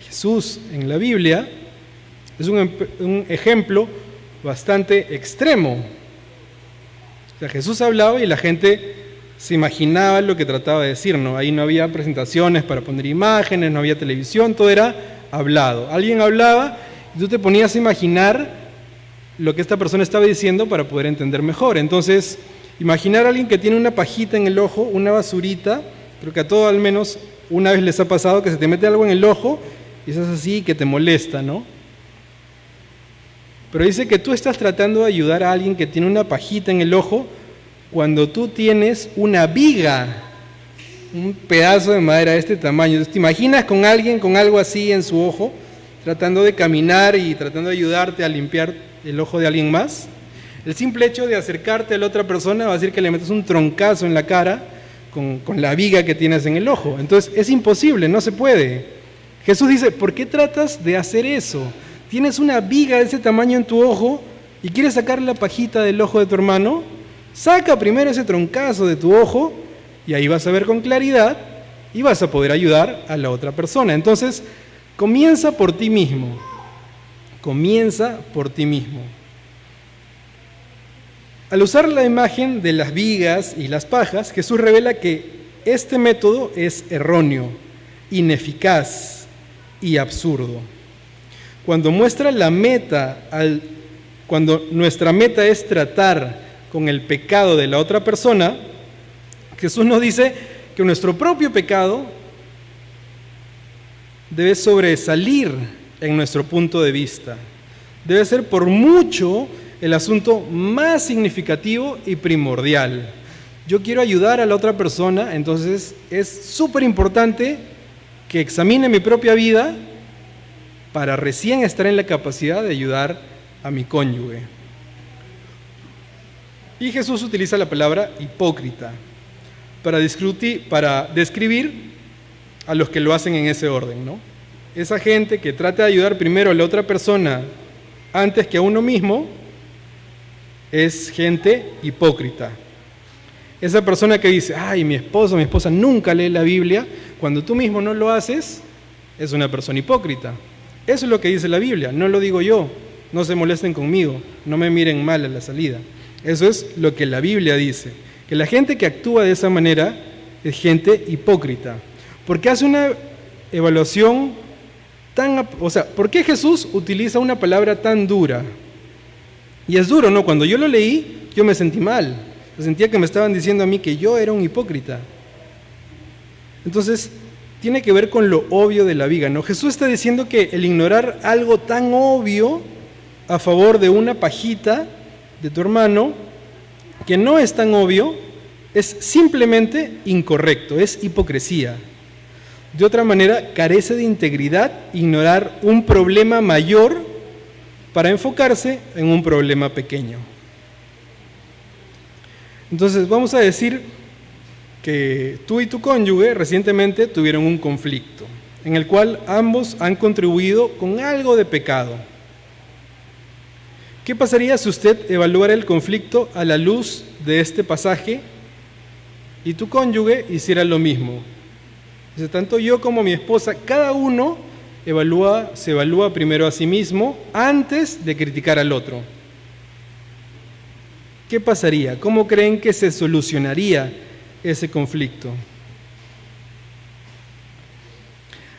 Jesús en la Biblia? Es un ejemplo bastante extremo. O sea, Jesús hablaba y la gente se imaginaba lo que trataba de decir, ¿no? Ahí no había presentaciones para poner imágenes, no había televisión, todo era hablado. Alguien hablaba y tú te ponías a imaginar lo que esta persona estaba diciendo para poder entender mejor. Entonces, imaginar a alguien que tiene una pajita en el ojo, una basurita, creo que a todos al menos una vez les ha pasado que se te mete algo en el ojo y estás así que te molesta, ¿no? Pero dice que tú estás tratando de ayudar a alguien que tiene una pajita en el ojo cuando tú tienes una viga, un pedazo de madera de este tamaño. Entonces, ¿te imaginas con alguien con algo así en su ojo, tratando de caminar y tratando de ayudarte a limpiar el ojo de alguien más? El simple hecho de acercarte a la otra persona va a decir que le metes un troncazo en la cara con la viga que tienes en el ojo. Entonces es imposible, no se puede. Jesús dice: ¿por qué tratas de hacer eso? Tienes una viga de ese tamaño en tu ojo y quieres sacar la pajita del ojo de tu hermano. Saca primero ese troncazo de tu ojo y ahí vas a ver con claridad y vas a poder ayudar a la otra persona. Entonces, comienza por ti mismo. Comienza por ti mismo. Al usar la imagen de las vigas y las pajas, Jesús revela que este método es erróneo, ineficaz y absurdo. Cuando nuestra meta es tratar con el pecado de la otra persona, Jesús nos dice que nuestro propio pecado debe sobresalir en nuestro punto de vista. Debe ser por mucho el asunto más significativo y primordial. Yo quiero ayudar a la otra persona, entonces es súper importante que examine mi propia vida para recién estar en la capacidad de ayudar a mi cónyuge. Y Jesús utiliza la palabra hipócrita para describir a los que lo hacen en ese orden, ¿no? Esa gente que trata de ayudar primero a la otra persona antes que a uno mismo es gente hipócrita. Esa persona que dice, ay, mi esposa nunca lee la Biblia, cuando tú mismo no lo haces, es una persona hipócrita. Eso es lo que dice la Biblia, no lo digo yo, no se molesten conmigo, no me miren mal a la salida. Eso es lo que la Biblia dice, que la gente que actúa de esa manera es gente hipócrita, porque hace una evaluación ¿por qué Jesús utiliza una palabra tan dura? Y es duro, ¿no? Cuando yo lo leí, yo me sentí mal, sentía que me estaban diciendo a mí que yo era un hipócrita. Entonces, tiene que ver con lo obvio de la vida, ¿no? Jesús está diciendo que el ignorar algo tan obvio a favor de una pajita de tu hermano, que no es tan obvio, es simplemente incorrecto, es hipocresía. De otra manera, carece de integridad ignorar un problema mayor para enfocarse en un problema pequeño. Entonces, vamos a decir que tú y tu cónyuge recientemente tuvieron un conflicto, en el cual ambos han contribuido con algo de pecado. ¿Qué pasaría si usted evaluara el conflicto a la luz de este pasaje y tu cónyuge hiciera lo mismo? Dice, tanto yo como mi esposa, cada uno se evalúa primero a sí mismo antes de criticar al otro. ¿Qué pasaría? ¿Cómo creen que se solucionaría ese conflicto?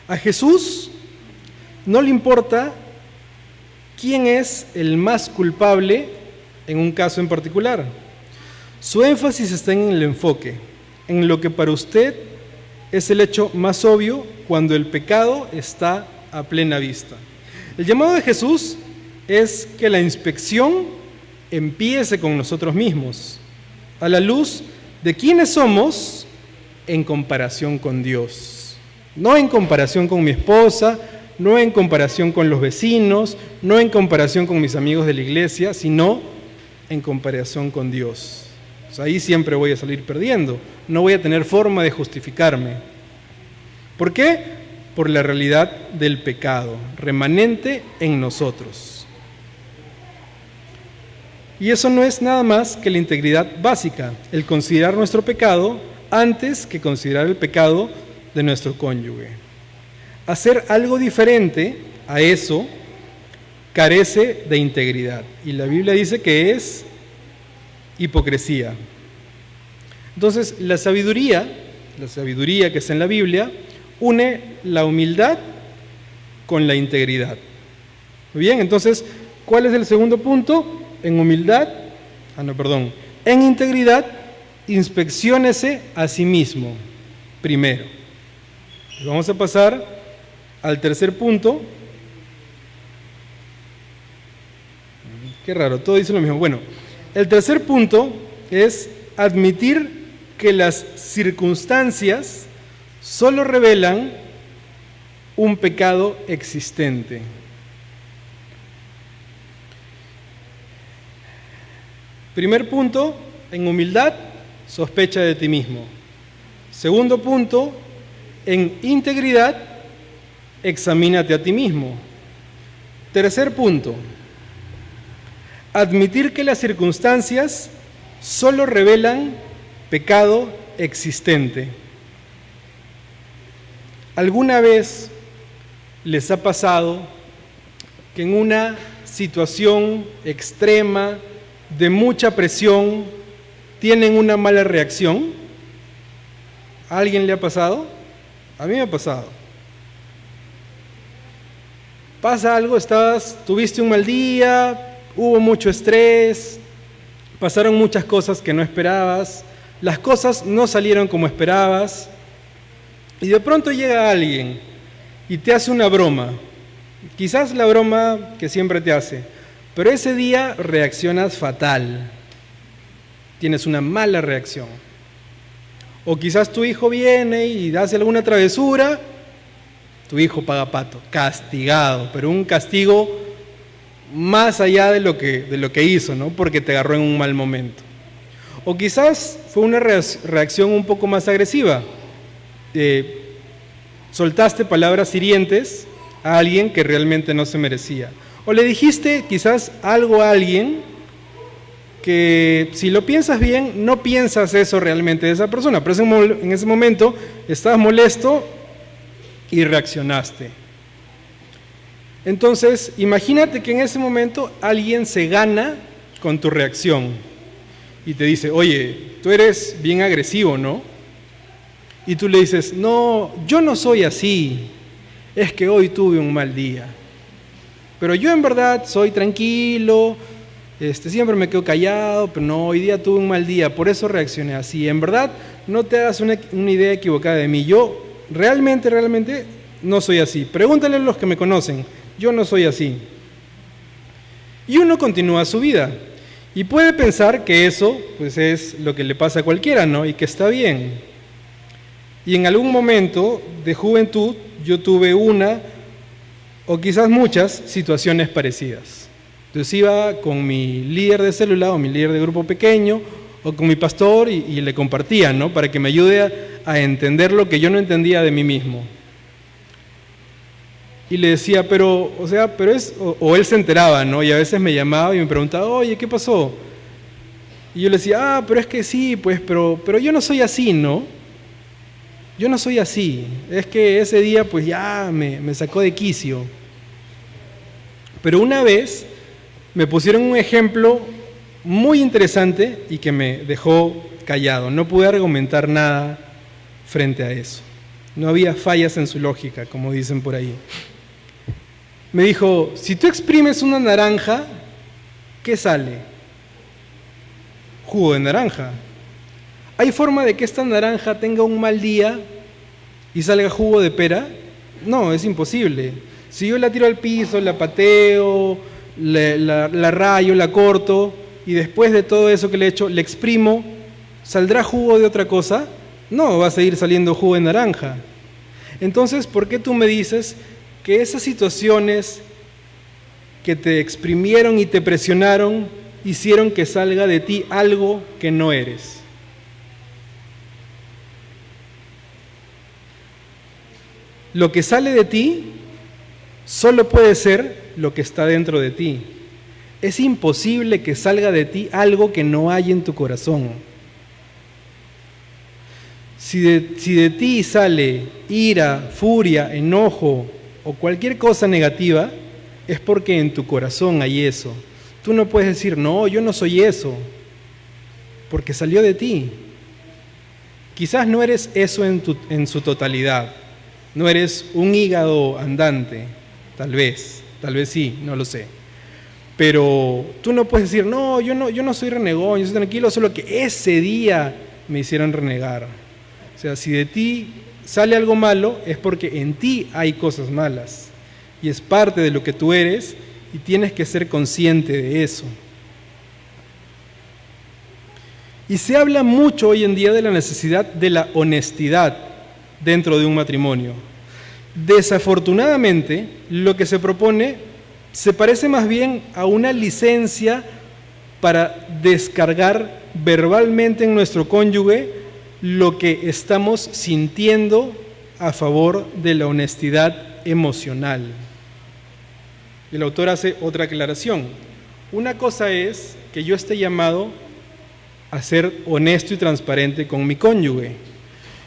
A Jesús no le importa quién es el más culpable en un caso en particular. Su énfasis está en el enfoque, en lo que para usted es el hecho más obvio cuando el pecado está a plena vista. El llamado de Jesús es que la inspección empiece con nosotros mismos, a la luz de quiénes somos en comparación con Dios. No en comparación con mi esposa, no en comparación con los vecinos, no en comparación con mis amigos de la iglesia, sino en comparación con Dios. O sea, ahí siempre voy a salir perdiendo, no voy a tener forma de justificarme. ¿Por qué? Por la realidad del pecado, remanente en nosotros. Y eso no es nada más que la integridad básica, el considerar nuestro pecado antes que considerar el pecado de nuestro cónyuge. Hacer algo diferente a eso carece de integridad. Y la Biblia dice que es hipocresía. Entonces, la sabiduría que está en la Biblia, une la humildad con la integridad. Muy bien, entonces, ¿cuál es el segundo punto? En integridad, inspecciónese a sí mismo primero. Vamos a pasar al tercer punto. Qué raro, todo dice lo mismo. Bueno, el tercer punto es admitir que las circunstancias solo revelan un pecado existente. Primer punto, en humildad, sospecha de ti mismo. Segundo punto, en integridad, examínate a ti mismo. Tercer punto, admitir que las circunstancias solo revelan pecado existente. ¿Alguna vez les ha pasado que en una situación extrema, de mucha presión, tienen una mala reacción? ¿A alguien le ha pasado? A mí me ha pasado. Pasa algo, tuviste un mal día, hubo mucho estrés, pasaron muchas cosas que no esperabas, las cosas no salieron como esperabas, y de pronto llega alguien y te hace una broma, quizás la broma que siempre te hace, pero ese día reaccionas fatal, tienes una mala reacción. O quizás tu hijo viene y hace alguna travesura, tu hijo paga pato, castigado, pero un castigo más allá de lo que hizo, ¿no? Porque te agarró en un mal momento. O quizás fue una reacción un poco más agresiva. Soltaste palabras hirientes a alguien que realmente no se merecía. O le dijiste quizás algo a alguien que si lo piensas bien, no piensas eso realmente de esa persona, pero en ese momento estabas molesto y reaccionaste. Entonces, imagínate que en ese momento alguien se gana con tu reacción y te dice, oye, tú eres bien agresivo, ¿no? Y tú le dices, no, yo no soy así, es que hoy tuve un mal día. Pero yo en verdad soy tranquilo, siempre me quedo callado, pero no, hoy día tuve un mal día, por eso reaccioné así. En verdad, no te hagas una idea equivocada de mí. Yo realmente no soy así. Pregúntale a los que me conocen, yo no soy así. Y uno continúa su vida. Y puede pensar que eso pues, es lo que le pasa a cualquiera, ¿no? Y que está bien. Y en algún momento de juventud yo tuve una o quizás muchas situaciones parecidas. Entonces iba con mi líder de célula o mi líder de grupo pequeño o con mi pastor y le compartía, ¿no? Para que me ayude a entender lo que yo no entendía de mí mismo. Y le decía, pero él se enteraba, ¿no? Y a veces me llamaba y me preguntaba, oye, ¿qué pasó? Y yo le decía, pero es que sí, pues, pero yo no soy así, ¿no? Yo no soy así, es que ese día pues ya me sacó de quicio. Pero una vez me pusieron un ejemplo muy interesante y que me dejó callado. No pude argumentar nada frente a eso. No había fallas en su lógica, como dicen por ahí. Me dijo, si tú exprimes una naranja, ¿qué sale? Jugo de naranja. ¿Hay forma de que esta naranja tenga un mal día y salga jugo de pera? No, es imposible. Si yo la tiro al piso, la pateo, la rayo, la corto y después de todo eso que le he hecho, le exprimo, ¿saldrá jugo de otra cosa? No, va a seguir saliendo jugo de naranja. Entonces, ¿por qué tú me dices que esas situaciones que te exprimieron y te presionaron hicieron que salga de ti algo que no eres? Lo que sale de ti solo puede ser lo que está dentro de ti. Es imposible que salga de ti algo que no hay en tu corazón. Si de ti sale ira, furia, enojo o cualquier cosa negativa, es porque en tu corazón hay eso. Tú no puedes decir, no, yo no soy eso, porque salió de ti. Quizás no eres eso en su totalidad. No eres un hígado andante, tal vez sí, no lo sé. Pero tú no puedes decir, no, yo no soy renegón, yo soy tranquilo, solo que ese día me hicieron renegar. O sea, si de ti sale algo malo, es porque en ti hay cosas malas. Y es parte de lo que tú eres y tienes que ser consciente de eso. Y se habla mucho hoy en día de la necesidad de la honestidad dentro de un matrimonio. Desafortunadamente, lo que se propone se parece más bien a una licencia para descargar verbalmente en nuestro cónyuge lo que estamos sintiendo a favor de la honestidad emocional. El autor hace otra aclaración. Una cosa es que yo esté llamado a ser honesto y transparente con mi cónyuge.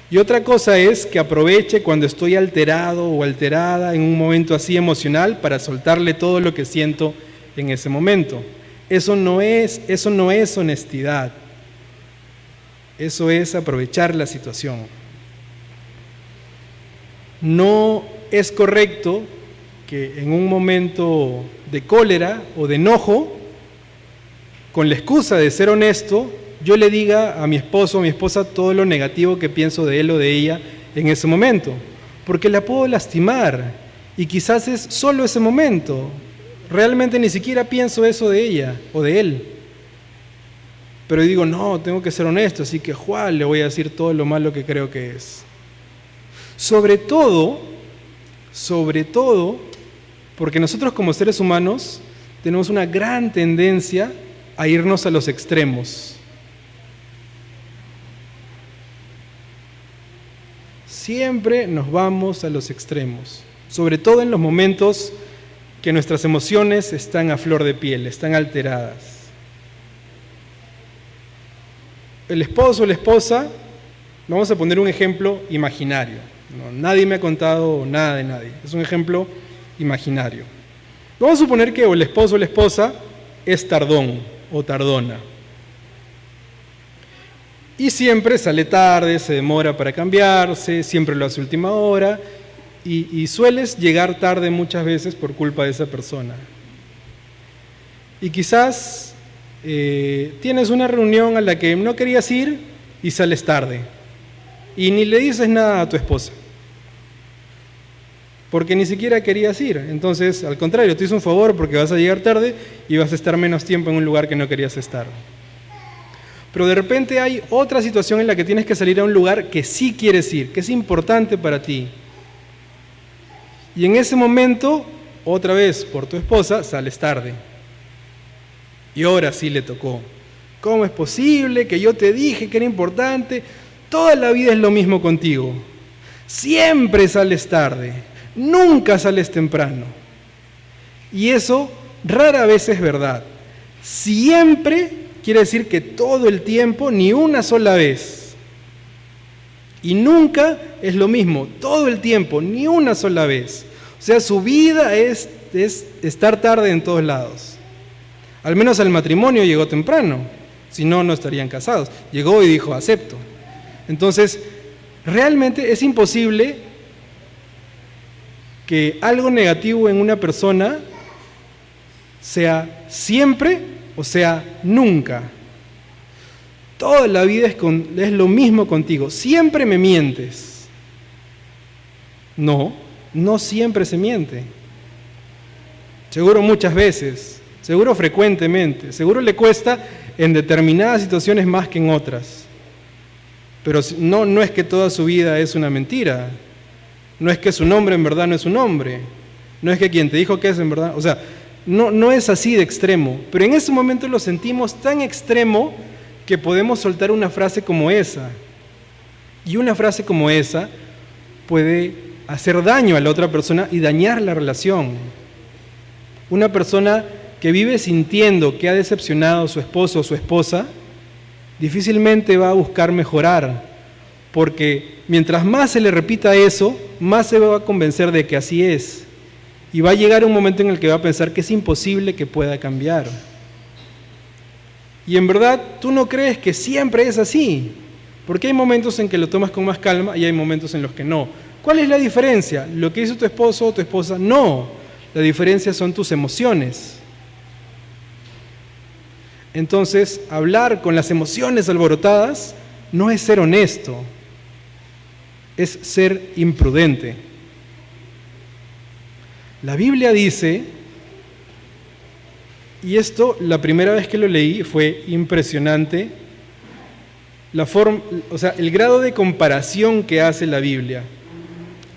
Y otra cosa es que aproveche cuando estoy alterado o alterada en un momento así emocional para soltarle todo lo que siento en ese momento. Eso no es honestidad. Eso es aprovechar la situación. No es correcto que en un momento de cólera o de enojo, con la excusa de ser honesto, yo le diga a mi esposo o a mi esposa todo lo negativo que pienso de él o de ella en ese momento, porque la puedo lastimar y quizás es solo ese momento, realmente ni siquiera pienso eso de ella o de él, pero digo, no, tengo que ser honesto, así que Juan, le voy a decir todo lo malo que creo que es. Sobre todo, porque nosotros como seres humanos tenemos una gran tendencia a irnos a los extremos. Siempre nos vamos a los extremos, sobre todo en los momentos que nuestras emociones están a flor de piel, están alteradas. el esposo o la esposa, vamos a poner un ejemplo imaginario. No, nadie me ha contado nada de nadie. Es un ejemplo imaginario. Vamos a suponer que o el esposo o la esposa es tardón o tardona. Y siempre sale tarde, se demora para cambiarse, siempre lo hace a última hora y sueles llegar tarde muchas veces por culpa de esa persona. Y quizás tienes una reunión a la que no querías ir y sales tarde. Y ni le dices nada a tu esposa, porque ni siquiera querías ir. Entonces, al contrario, te hizo un favor porque vas a llegar tarde y vas a estar menos tiempo en un lugar que no querías estar. Pero de repente hay otra situación en la que tienes que salir a un lugar que sí quieres ir, que es importante para ti. Y en ese momento, otra vez, por tu esposa, sales tarde. Y ahora sí le tocó. ¿Cómo es posible que yo te dije que era importante? Toda la vida es lo mismo contigo. Siempre sales tarde, nunca sales temprano. Y eso rara vez es verdad. Siempre quiere decir que todo el tiempo, ni una sola vez. Y nunca es lo mismo, todo el tiempo, ni una sola vez. O sea, su vida es estar tarde en todos lados. Al menos al matrimonio llegó temprano, si no, no estarían casados. Llegó y dijo, acepto. Entonces, realmente es imposible que algo negativo en una persona sea siempre o sea nunca. Toda la vida es lo mismo contigo. Siempre me mientes. No siempre se miente. Seguro muchas veces, seguro frecuentemente, seguro le cuesta en determinadas situaciones más que en otras. Pero no es que toda su vida es una mentira. No es que su nombre en verdad no es un nombre. No es que quien te dijo que es en verdad, o sea, no es así de extremo, pero en ese momento lo sentimos tan extremo que podemos soltar una frase como esa. Y una frase como esa puede hacer daño a la otra persona y dañar la relación. Una persona que vive sintiendo que ha decepcionado a su esposo o su esposa, difícilmente va a buscar mejorar, porque mientras más se le repita eso, más se va a convencer de que así es. Y va a llegar un momento en el que va a pensar que es imposible que pueda cambiar. Y en verdad, tú no crees que siempre es así, porque hay momentos en que lo tomas con más calma y hay momentos en los que no. ¿Cuál es la diferencia? ¿Lo que hizo tu esposo o tu esposa? No. La diferencia son tus emociones. Entonces, hablar con las emociones alborotadas no es ser honesto, es ser imprudente. La Biblia dice, y esto la primera vez que lo leí fue impresionante, el grado de comparación que hace la Biblia.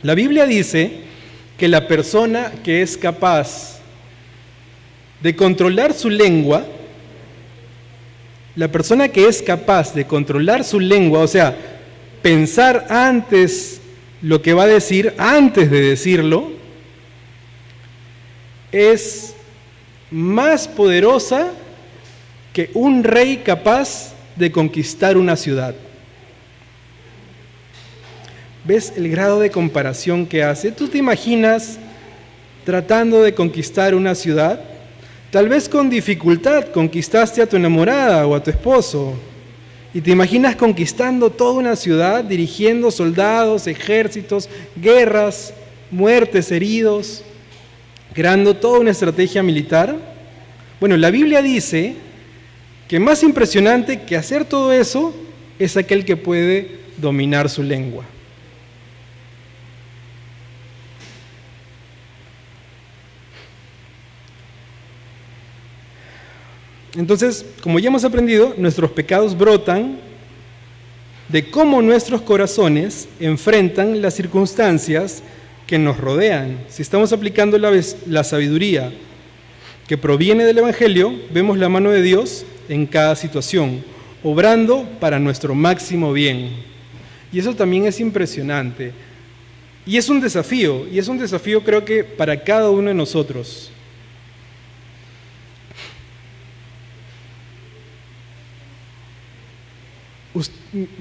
La Biblia dice que la persona que es capaz de controlar su lengua, o sea, pensar antes lo que va a decir, antes de decirlo, es más poderosa que un rey capaz de conquistar una ciudad. ¿Ves el grado de comparación que hace? ¿Tú te imaginas tratando de conquistar una ciudad? Tal vez con dificultad conquistaste a tu enamorada o a tu esposo, y te imaginas conquistando toda una ciudad, dirigiendo soldados, ejércitos, guerras, muertes, heridos, creando toda una estrategia militar. Bueno, la Biblia dice que más impresionante que hacer todo eso es aquel que puede dominar su lengua. Entonces, como ya hemos aprendido, nuestros pecados brotan de cómo nuestros corazones enfrentan las circunstancias que nos rodean. Si estamos aplicando la sabiduría que proviene del Evangelio, vemos la mano de Dios en cada situación, obrando para nuestro máximo bien. Y eso también es impresionante. Y es un desafío creo que para cada uno de nosotros. Us-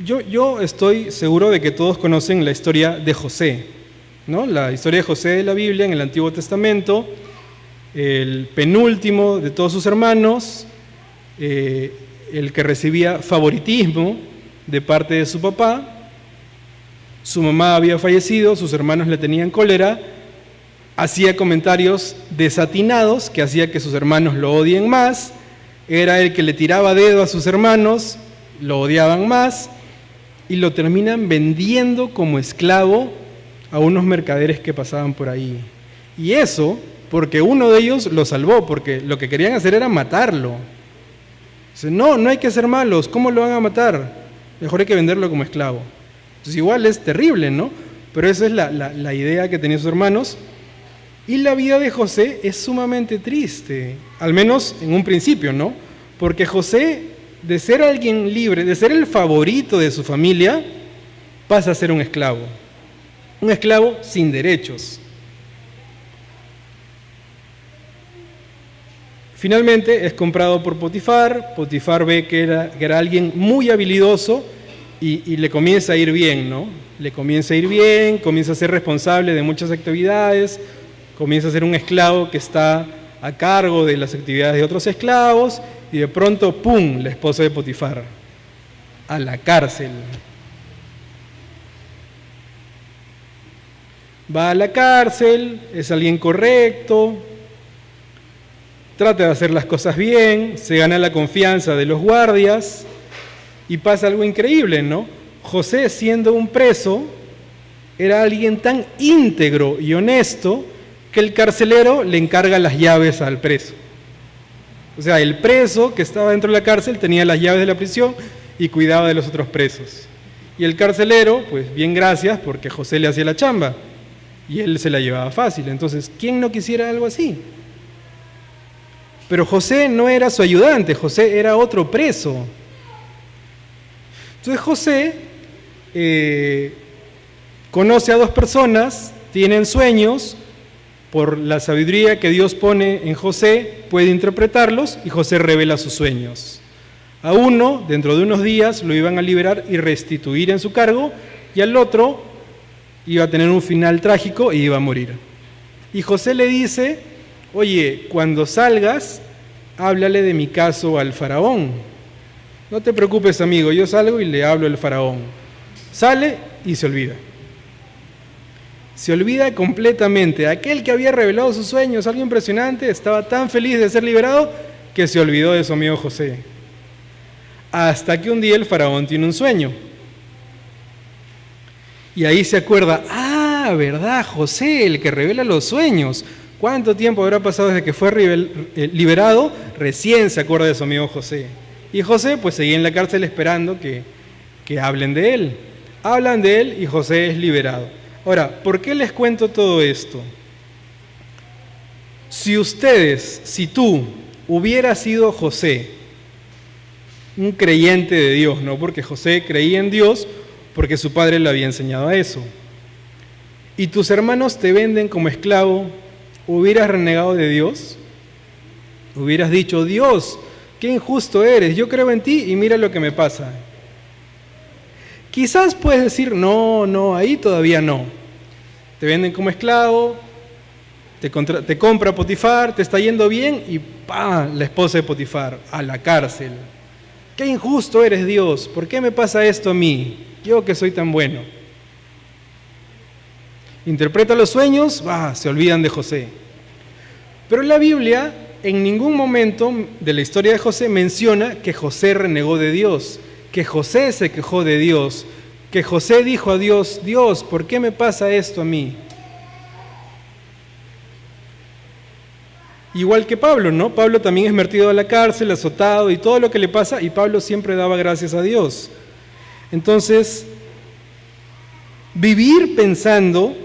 yo estoy seguro de que todos conocen la historia de José, ¿no? La historia de José de la Biblia en el Antiguo Testamento, el penúltimo de todos sus hermanos, el que recibía favoritismo de parte de su papá. Su mamá había fallecido, sus hermanos le tenían cólera, hacía comentarios desatinados que hacía que sus hermanos lo odien más, era el que le tiraba dedo a sus hermanos, lo odiaban más y lo terminan vendiendo como esclavo a unos mercaderes que pasaban por ahí. Y eso porque uno de ellos lo salvó, porque lo que querían hacer era matarlo. Dice, no, no hay que ser malos, ¿cómo lo van a matar? Mejor hay que venderlo como esclavo. Entonces igual es terrible, ¿no? Pero esa es la idea que tenían sus hermanos. Y la vida de José es sumamente triste, al menos en un principio, ¿no? Porque José, de ser alguien libre, de ser el favorito de su familia, pasa a ser un esclavo sin derechos. Finalmente es comprado por Potifar. Potifar ve que era alguien muy habilidoso y le comienza a ir bien, ¿no? Le comienza a ir bien, comienza a ser responsable de muchas actividades, comienza a ser un esclavo que está a cargo de las actividades de otros esclavos y de pronto, ¡pum!, la esposa de Potifar, a la cárcel. Va a la cárcel, es alguien correcto, trata de hacer las cosas bien, se gana la confianza de los guardias y pasa algo increíble, ¿no? José, siendo un preso, era alguien tan íntegro y honesto que el carcelero le encarga las llaves al preso. O sea, el preso que estaba dentro de la cárcel tenía las llaves de la prisión y cuidaba de los otros presos. Y el carcelero, pues bien gracias, porque José le hacía la chamba y él se la llevaba fácil. Entonces, ¿quién no quisiera algo así? Pero José no era su ayudante, José era otro preso. Entonces José conoce a dos personas, tienen sueños, por la sabiduría que Dios pone en José, puede interpretarlos y José revela sus sueños. A uno, dentro de unos días, lo iban a liberar y restituir en su cargo, y al otro iba a tener un final trágico y iba a morir. Y José le dice, oye, cuando salgas, háblale de mi caso al faraón. No te preocupes, amigo, yo salgo y le hablo al faraón. Sale y se olvida. Se olvida completamente. Aquel que había revelado sus sueños, algo impresionante, estaba tan feliz de ser liberado que se olvidó de su amigo José. Hasta que un día el faraón tiene un sueño. Y ahí se acuerda, ¿verdad? José, el que revela los sueños. ¿Cuánto tiempo habrá pasado desde que fue liberado? Recién se acuerda de su amigo José. Y José pues seguía en la cárcel esperando que hablen de él. Hablan de él y José es liberado. Ahora, ¿por qué les cuento todo esto? Si tú hubieras sido José, un creyente de Dios, ¿no? Porque José creía en Dios porque su padre le había enseñado a eso. Y tus hermanos te venden como esclavo, ¿hubieras renegado de Dios? ¿Hubieras dicho, Dios, qué injusto eres, yo creo en ti y mira lo que me pasa? Quizás puedes decir, no, ahí todavía no. Te venden como esclavo, te compra Potifar, te está yendo bien y ¡pam!, la esposa de Potifar, a la cárcel. Qué injusto eres, Dios, ¿por qué me pasa esto a mí? Yo que soy tan bueno. Interpreta los sueños, se olvidan de José. Pero la Biblia en ningún momento de la historia de José menciona que José renegó de Dios, que José se quejó de Dios, que José dijo a Dios, Dios, ¿por qué me pasa esto a mí? Igual que Pablo, ¿no? Pablo también es metido a la cárcel, azotado y todo lo que le pasa, y Pablo siempre daba gracias a Dios. Entonces, vivir pensando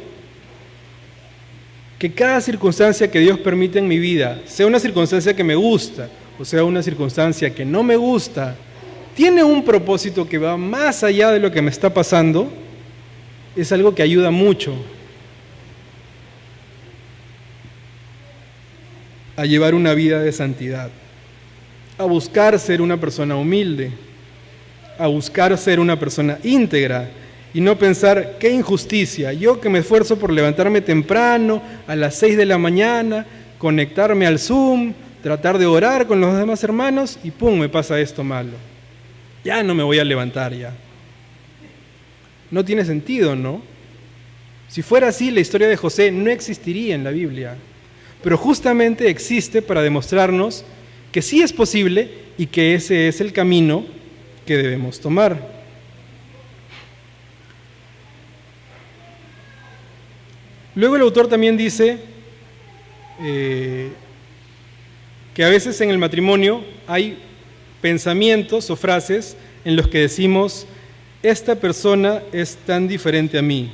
que cada circunstancia que Dios permite en mi vida, sea una circunstancia que me gusta o sea una circunstancia que no me gusta, tiene un propósito que va más allá de lo que me está pasando, es algo que ayuda mucho a llevar una vida de santidad, a buscar ser una persona humilde. a buscar ser una persona íntegra y no pensar, qué injusticia, yo que me esfuerzo por levantarme temprano, a las 6 de la mañana, conectarme al Zoom, tratar de orar con los demás hermanos y ¡pum!, me pasa esto malo. Ya no me voy a levantar ya. No tiene sentido, ¿no? Si fuera así, la historia de José no existiría en la Biblia. Pero justamente existe para demostrarnos que sí es posible y que ese es el camino que debemos tomar. Luego el autor también dice que a veces en el matrimonio hay pensamientos o frases en los que decimos, esta persona es tan diferente a mí.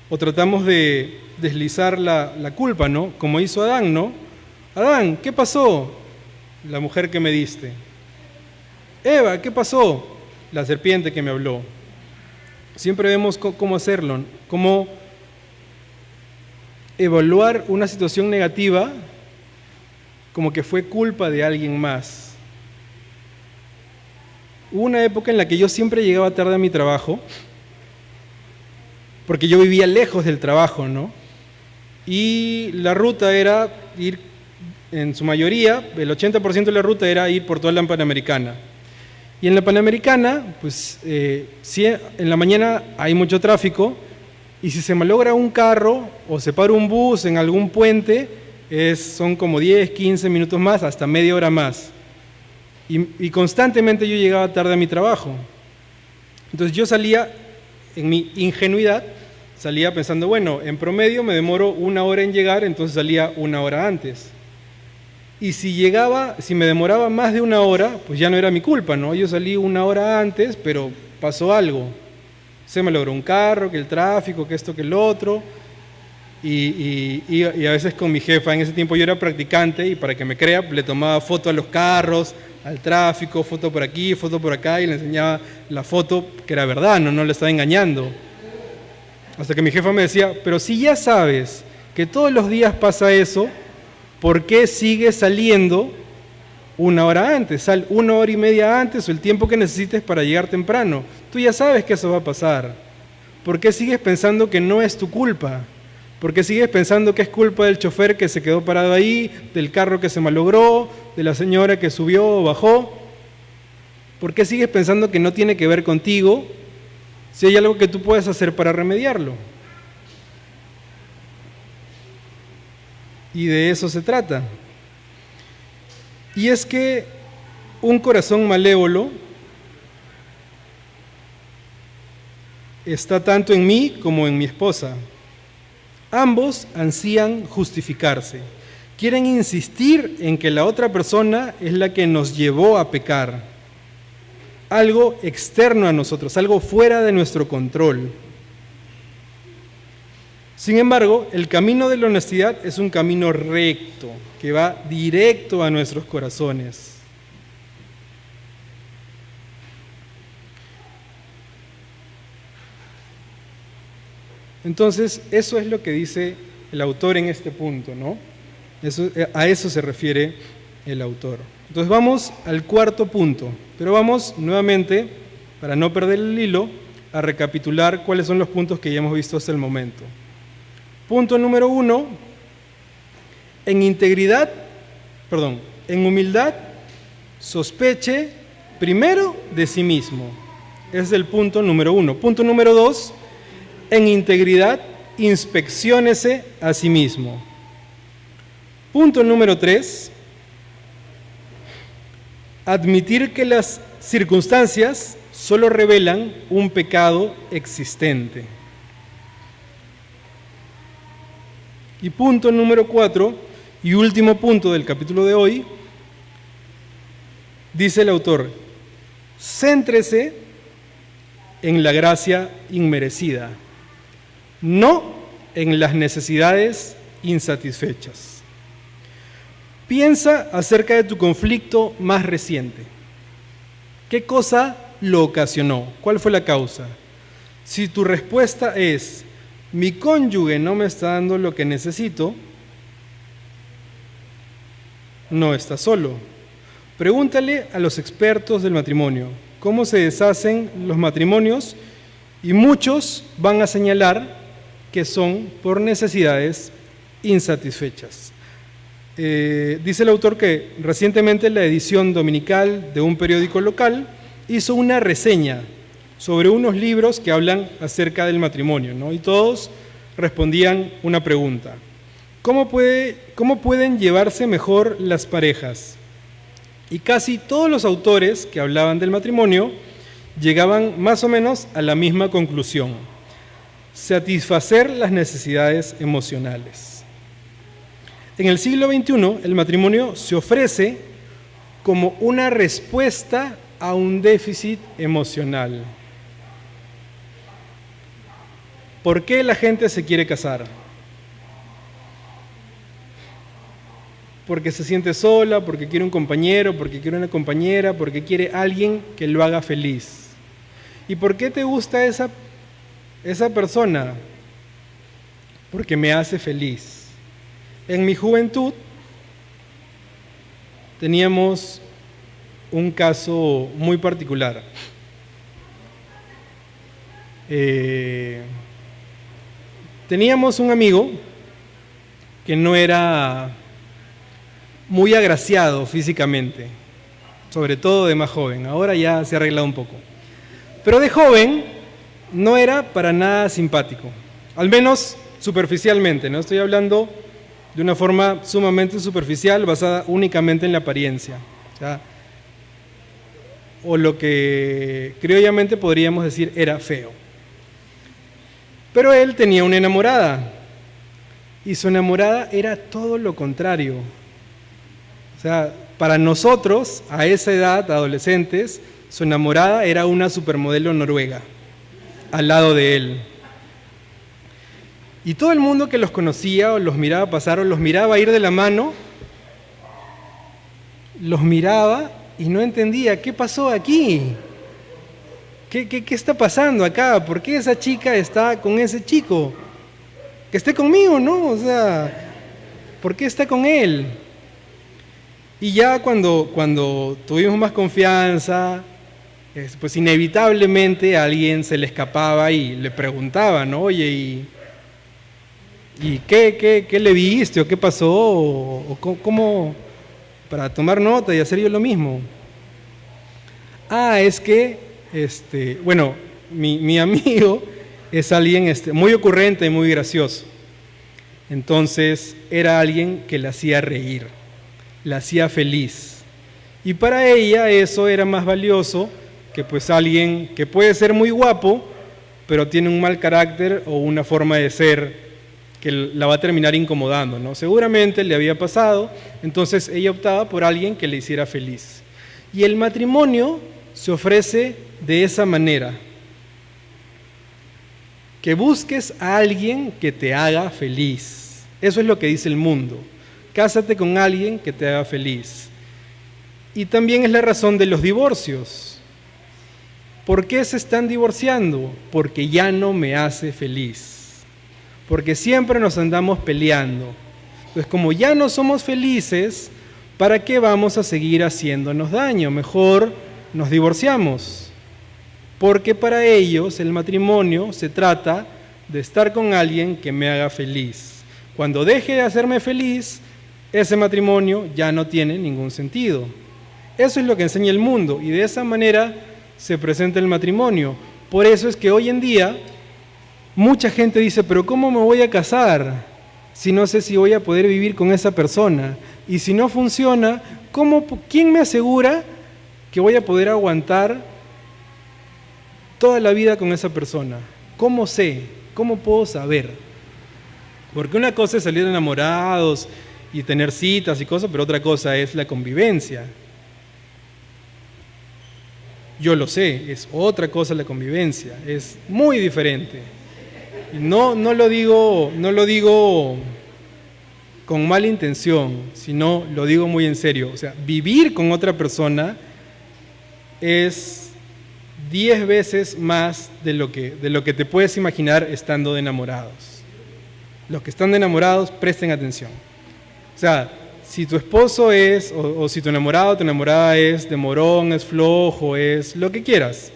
O tratamos de deslizar la culpa, ¿no? Como hizo Adán, ¿no? Adán, ¿qué pasó? La mujer que me diste. Eva, ¿qué pasó? La serpiente que me habló. Siempre vemos cómo hacerlo, cómo evaluar una situación negativa como que fue culpa de alguien más. Hubo una época en la que yo siempre llegaba tarde a mi trabajo, porque yo vivía lejos del trabajo, ¿no? Y la ruta era ir, en su mayoría, el 80% de la ruta era ir por toda la Panamericana. Y en la Panamericana, pues, en la mañana hay mucho tráfico, y si se malogra un carro o se para un bus en algún puente, son como 10, 15 minutos más, hasta media hora más. Y constantemente yo llegaba tarde a mi trabajo. Entonces yo salía, en mi ingenuidad, salía pensando, bueno, en promedio me demoro 1 hora en llegar, entonces salía 1 hora antes. Y si me demoraba más de 1 hora, pues ya no era mi culpa, ¿no? Yo salí 1 hora antes, pero pasó algo. Se me logró un carro, que el tráfico, que esto, que el otro. Y a veces con mi jefa, en ese tiempo yo era practicante, y para que me crea, le tomaba foto a los carros, al tráfico, foto por aquí, foto por acá, y le enseñaba la foto que era verdad, no le estaba engañando. Hasta que mi jefa me decía, pero si ya sabes que todos los días pasa eso, ¿por qué sigues saliendo 1 hora antes? Sal 1 hora y media antes o el tiempo que necesites para llegar temprano. Tú ya sabes que eso va a pasar. ¿Por qué sigues pensando que no es tu culpa? ¿Por qué sigues pensando que es culpa del chofer que se quedó parado ahí, del carro que se malogró, de la señora que subió o bajó? ¿Por qué sigues pensando que no tiene que ver contigo si hay algo que tú puedes hacer para remediarlo? Y de eso se trata. Y es que un corazón malévolo está tanto en mí como en mi esposa. Ambos ansían justificarse. Quieren insistir en que la otra persona es la que nos llevó a pecar. Algo externo a nosotros, algo fuera de nuestro control. Sin embargo, el camino de la honestidad es un camino recto, que va directo a nuestros corazones. Entonces, eso es lo que dice el autor en este punto, ¿no? A eso se refiere el autor. Entonces vamos al 4.º punto, pero vamos nuevamente, para no perder el hilo, a recapitular cuáles son los puntos que ya hemos visto hasta el momento. Punto número 1, en humildad, sospeche primero de sí mismo. Ese es el punto número 1. Punto número 2, en integridad, inspecciónese a sí mismo. Punto número 3, admitir que las circunstancias solo revelan un pecado existente. Y punto número 4, y último punto del capítulo de hoy, dice el autor, céntrese en la gracia inmerecida, no en las necesidades insatisfechas. Piensa acerca de tu conflicto más reciente. ¿Qué cosa lo ocasionó? ¿Cuál fue la causa? Si tu respuesta es, mi cónyuge no me está dando lo que necesito, no estás solo. Pregúntale a los expertos del matrimonio, cómo se deshacen los matrimonios, y muchos van a señalar que son por necesidades insatisfechas. Dice el autor que recientemente la edición dominical de un periódico local hizo una reseña sobre unos libros que hablan acerca del matrimonio, ¿no? Y todos respondían una pregunta: ¿cómo pueden llevarse mejor las parejas? Y casi todos los autores que hablaban del matrimonio llegaban más o menos a la misma conclusión: satisfacer las necesidades emocionales. En el siglo XXI, el matrimonio se ofrece como una respuesta a un déficit emocional. ¿Por qué la gente se quiere casar? Porque se siente sola, porque quiere un compañero, porque quiere una compañera, porque quiere alguien que lo haga feliz. ¿Y por qué te gusta esa persona? Porque me hace feliz. En mi juventud teníamos un caso muy particular. Teníamos un amigo que no era muy agraciado físicamente, sobre todo de más joven. Ahora ya se ha arreglado un poco. Pero de joven no era para nada simpático, al menos superficialmente, ¿no? Estoy hablando de una forma sumamente superficial, basada únicamente en la apariencia. O lo que criollamente podríamos decir era feo. Pero él tenía una enamorada, y su enamorada era todo lo contrario. O sea, para nosotros, a esa edad, adolescentes, su enamorada era una supermodelo noruega, al lado de él. Y todo el mundo que los conocía, o los miraba pasar, o los miraba ir de la mano, los miraba y no entendía, ¿qué pasó aquí? ¿Qué está pasando acá? ¿Por qué esa chica está con ese chico? Que esté conmigo, ¿no? O sea, ¿por qué está con él? Y ya cuando tuvimos más confianza, pues inevitablemente a alguien se le escapaba y le preguntaba, ¿no? Oye, ¿y qué le viste? ¿O qué pasó? ¿O cómo? Para tomar nota y hacer yo lo mismo. Es que, bueno, mi amigo es alguien muy ocurrente y muy gracioso. Entonces, era alguien que la hacía reír, la hacía feliz. Y para ella eso era más valioso que pues alguien que puede ser muy guapo, pero tiene un mal carácter o una forma de ser que la va a terminar incomodando, ¿no? Seguramente le había pasado, entonces ella optaba por alguien que le hiciera feliz. Y el matrimonio se ofrece de esa manera: que busques a alguien que te haga feliz. Eso es lo que dice el mundo. Cásate con alguien que te haga feliz. Y también es la razón de los divorcios. ¿Por qué se están divorciando? Porque ya no me hace feliz. Porque siempre nos andamos peleando. Entonces, como ya no somos felices, ¿para qué vamos a seguir haciéndonos daño? Mejor nos divorciamos. Porque para ellos el matrimonio se trata de estar con alguien que me haga feliz. Cuando deje de hacerme feliz, ese matrimonio ya no tiene ningún sentido. Eso es lo que enseña el mundo, y de esa manera se presenta el matrimonio. Por eso es que hoy en día mucha gente dice, pero ¿cómo me voy a casar si no sé si voy a poder vivir con esa persona? Y si no funciona, ¿quién me asegura que voy a poder aguantar toda la vida con esa persona? ¿Cómo sé? ¿Cómo puedo saber? Porque una cosa es salir enamorados y tener citas y cosas, pero otra cosa es la convivencia. Yo lo sé, es otra cosa la convivencia, es muy diferente. No lo digo con mala intención, sino lo digo muy en serio. O sea, vivir con otra persona es 10 veces más de lo que te puedes imaginar estando de enamorados. Los que están de enamorados, presten atención. O sea, si tu esposo es, o si tu enamorado o tu enamorada es demorón, es flojo, es lo que quieras,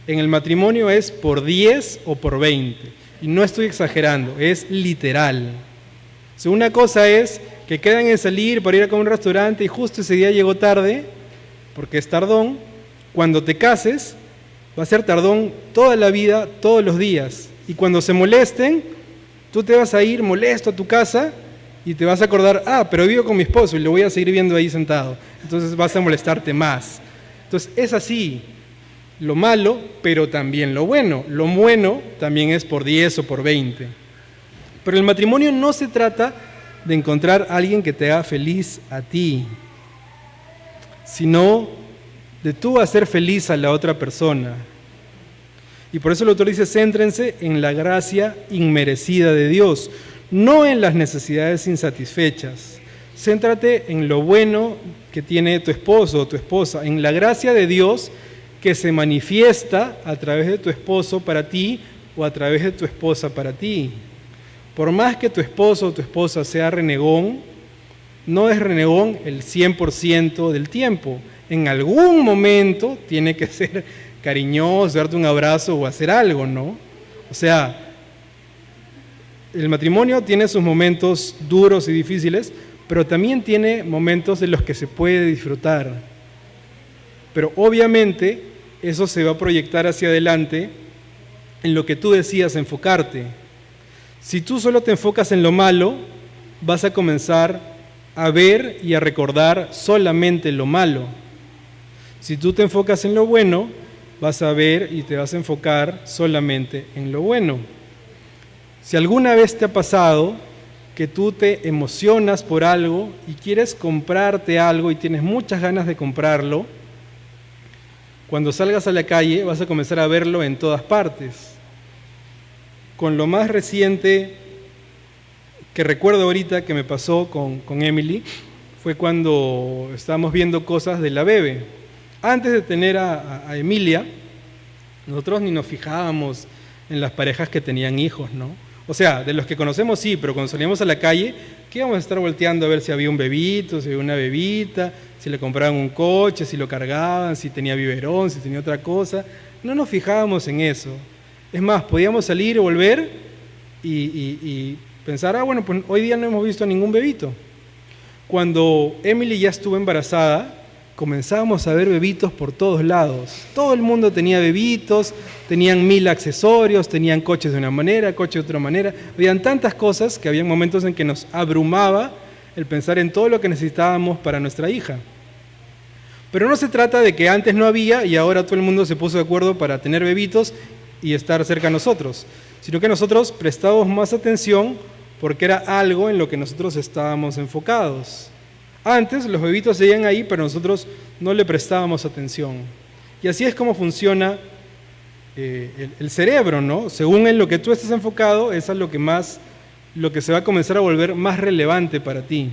en el matrimonio es por 10 o por 20. Y no estoy exagerando, es literal. O sea, una cosa es que quedan en salir para ir a comer a un restaurante y justo ese día llegó tarde, porque es tardón. Cuando te cases, va a ser tardón toda la vida, todos los días. Y cuando se molesten, tú te vas a ir molesto a tu casa y te vas a acordar, pero vivo con mi esposo y lo voy a seguir viendo ahí sentado. Entonces vas a molestarte más. Entonces es así, lo malo, pero también lo bueno. Lo bueno también es por 10 o por 20. Pero el matrimonio no se trata de encontrar a alguien que te haga feliz a ti, sino de tú hacer feliz a la otra persona. Y por eso el autor dice, céntrense en la gracia inmerecida de Dios, no en las necesidades insatisfechas. Céntrate en lo bueno que tiene tu esposo o tu esposa, en la gracia de Dios que se manifiesta a través de tu esposo para ti o a través de tu esposa para ti. Por más que tu esposo o tu esposa sea renegón, no es renegón el 100% del tiempo. En algún momento tiene que ser cariñoso, darte un abrazo o hacer algo, ¿no? O sea, el matrimonio tiene sus momentos duros y difíciles, pero también tiene momentos de los que se puede disfrutar. Pero obviamente eso se va a proyectar hacia adelante en lo que tú decidas enfocarte. Si tú solo te enfocas en lo malo, vas a comenzar a ver y a recordar solamente lo malo. Si tú te enfocas en lo bueno, vas a ver y te vas a enfocar solamente en lo bueno. Si alguna vez te ha pasado que tú te emocionas por algo y quieres comprarte algo y tienes muchas ganas de comprarlo, cuando salgas a la calle vas a comenzar a verlo en todas partes. Con lo más reciente que recuerdo ahorita que me pasó con Emily, fue cuando estábamos viendo cosas de la Bebe. Antes de tener a Emilia, nosotros ni nos fijábamos en las parejas que tenían hijos, ¿no? O sea, de los que conocemos sí, pero cuando salíamos a la calle, ¿qué íbamos a estar volteando a ver si había un bebito, si había una bebita, si le compraban un coche, si lo cargaban, si tenía biberón, si tenía otra cosa? No nos fijábamos en eso. Es más, podíamos salir y volver y pensar, bueno, pues hoy día no hemos visto a ningún bebito. Cuando Emily ya estuvo embarazada, comenzábamos a ver bebitos por todos lados. Todo el mundo tenía bebitos, tenían 1000 accesorios, tenían coches de una manera, coches de otra manera. Habían tantas cosas que había momentos en que nos abrumaba el pensar en todo lo que necesitábamos para nuestra hija. Pero no se trata de que antes no había y ahora todo el mundo se puso de acuerdo para tener bebitos y estar cerca de nosotros, sino que nosotros prestábamos más atención porque era algo en lo que nosotros estábamos enfocados. Antes los bebitos seguían ahí, pero nosotros no le prestábamos atención. Y así es como funciona el cerebro, ¿no? Según en lo que tú estés enfocado, es lo que se va a comenzar a volver más relevante para ti.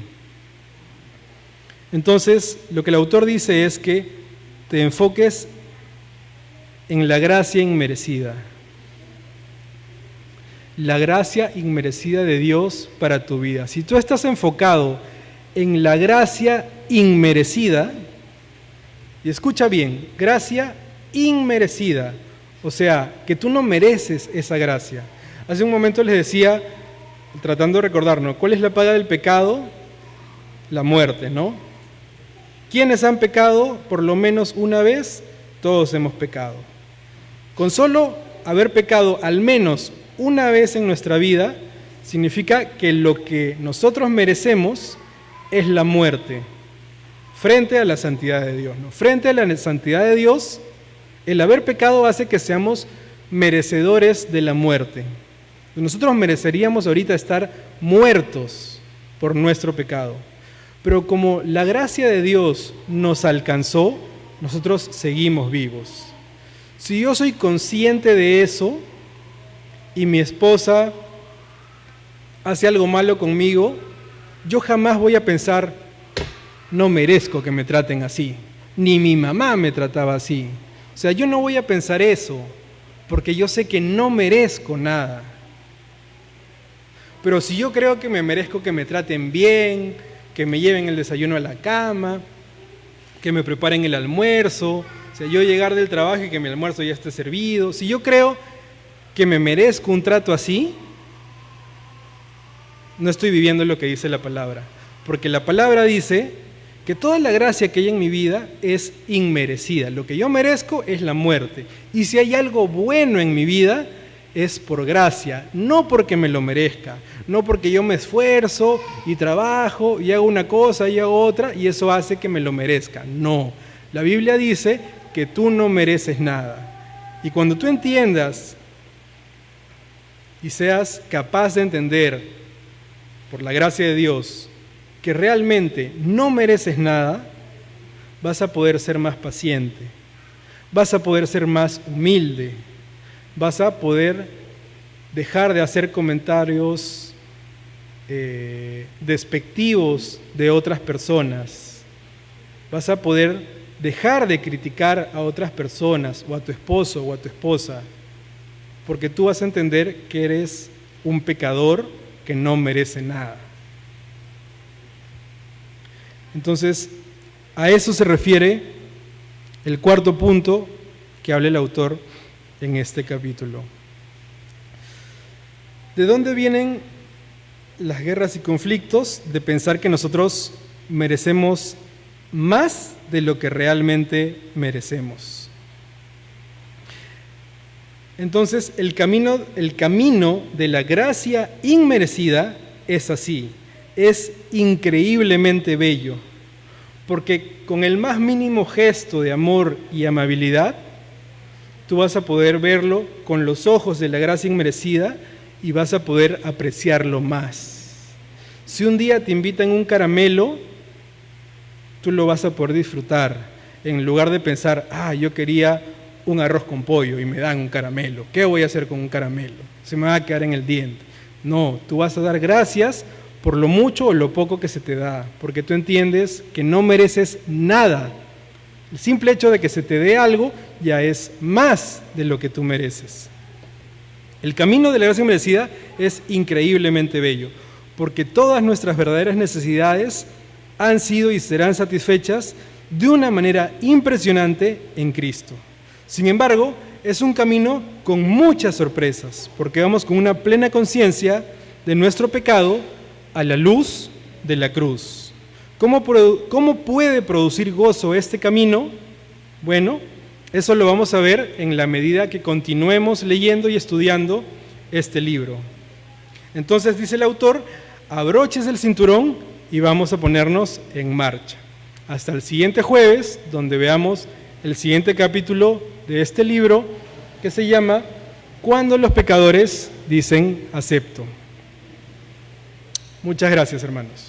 Entonces, lo que el autor dice es que te enfoques en la gracia inmerecida. La gracia inmerecida de Dios para tu vida. Si tú estás enfocado en la gracia inmerecida, y escucha bien, gracia inmerecida, o sea, que tú no mereces esa gracia. Hace un momento les decía, tratando de recordarnos, ¿cuál es la paga del pecado? La muerte, ¿no? ¿Quiénes han pecado por lo menos una vez? Todos hemos pecado. Con solo haber pecado al menos una vez en nuestra vida, significa que lo que nosotros merecemos es la muerte frente a la santidad de Dios, ¿no? Frente a la santidad de Dios, el haber pecado hace que seamos merecedores de la muerte. Nosotros mereceríamos ahorita estar muertos por nuestro pecado. Pero como la gracia de Dios nos alcanzó, nosotros seguimos vivos. Si yo soy consciente de eso y mi esposa hace algo malo conmigo, yo jamás voy a pensar, no merezco que me traten así, ni mi mamá me trataba así. O sea, yo no voy a pensar eso, porque yo sé que no merezco nada. Pero si yo creo que me merezco que me traten bien, que me lleven el desayuno a la cama, que me preparen el almuerzo, o sea, yo llegar del trabajo y que mi almuerzo ya esté servido. Si yo creo que me merezco un trato así, no estoy viviendo lo que dice la palabra, porque la palabra dice que toda la gracia que hay en mi vida es inmerecida. Lo que yo merezco es la muerte, y si hay algo bueno en mi vida es por gracia, no porque me lo merezca, no porque yo me esfuerzo y trabajo y hago una cosa y hago otra y eso hace que me lo merezca. No, la Biblia dice que tú no mereces nada, y cuando tú entiendas y seas capaz de entender, por la gracia de Dios, que realmente no mereces nada, vas a poder ser más paciente, vas a poder ser más humilde, vas a poder dejar de hacer comentarios despectivos de otras personas, vas a poder dejar de criticar a otras personas, o a tu esposo o a tu esposa, porque tú vas a entender que eres un pecador que no merece nada. Entonces, a eso se refiere el cuarto punto que habla el autor en este capítulo. ¿De dónde vienen las guerras y conflictos? De pensar que nosotros merecemos más de lo que realmente merecemos. Entonces, el camino de la gracia inmerecida es así, es increíblemente bello, porque con el más mínimo gesto de amor y amabilidad, tú vas a poder verlo con los ojos de la gracia inmerecida y vas a poder apreciarlo más. Si un día te invitan un caramelo, tú lo vas a poder disfrutar, en lugar de pensar, yo quería un arroz con pollo y me dan un caramelo. ¿Qué voy a hacer con un caramelo? Se me va a quedar en el diente. No, tú vas a dar gracias por lo mucho o lo poco que se te da, porque tú entiendes que no mereces nada. El simple hecho de que se te dé algo ya es más de lo que tú mereces. El camino de la gracia merecida es increíblemente bello, porque todas nuestras verdaderas necesidades han sido y serán satisfechas de una manera impresionante en Cristo. Sin embargo, es un camino con muchas sorpresas, porque vamos con una plena conciencia de nuestro pecado a la luz de la cruz. ¿Cómo puede producir gozo este camino? Bueno, eso lo vamos a ver en la medida que continuemos leyendo y estudiando este libro. Entonces, dice el autor, abroches el cinturón y vamos a ponernos en marcha. Hasta el siguiente jueves, donde veamos el siguiente capítulo de este libro, que se llama Cuando los pecadores dicen acepto. Muchas gracias, hermanos.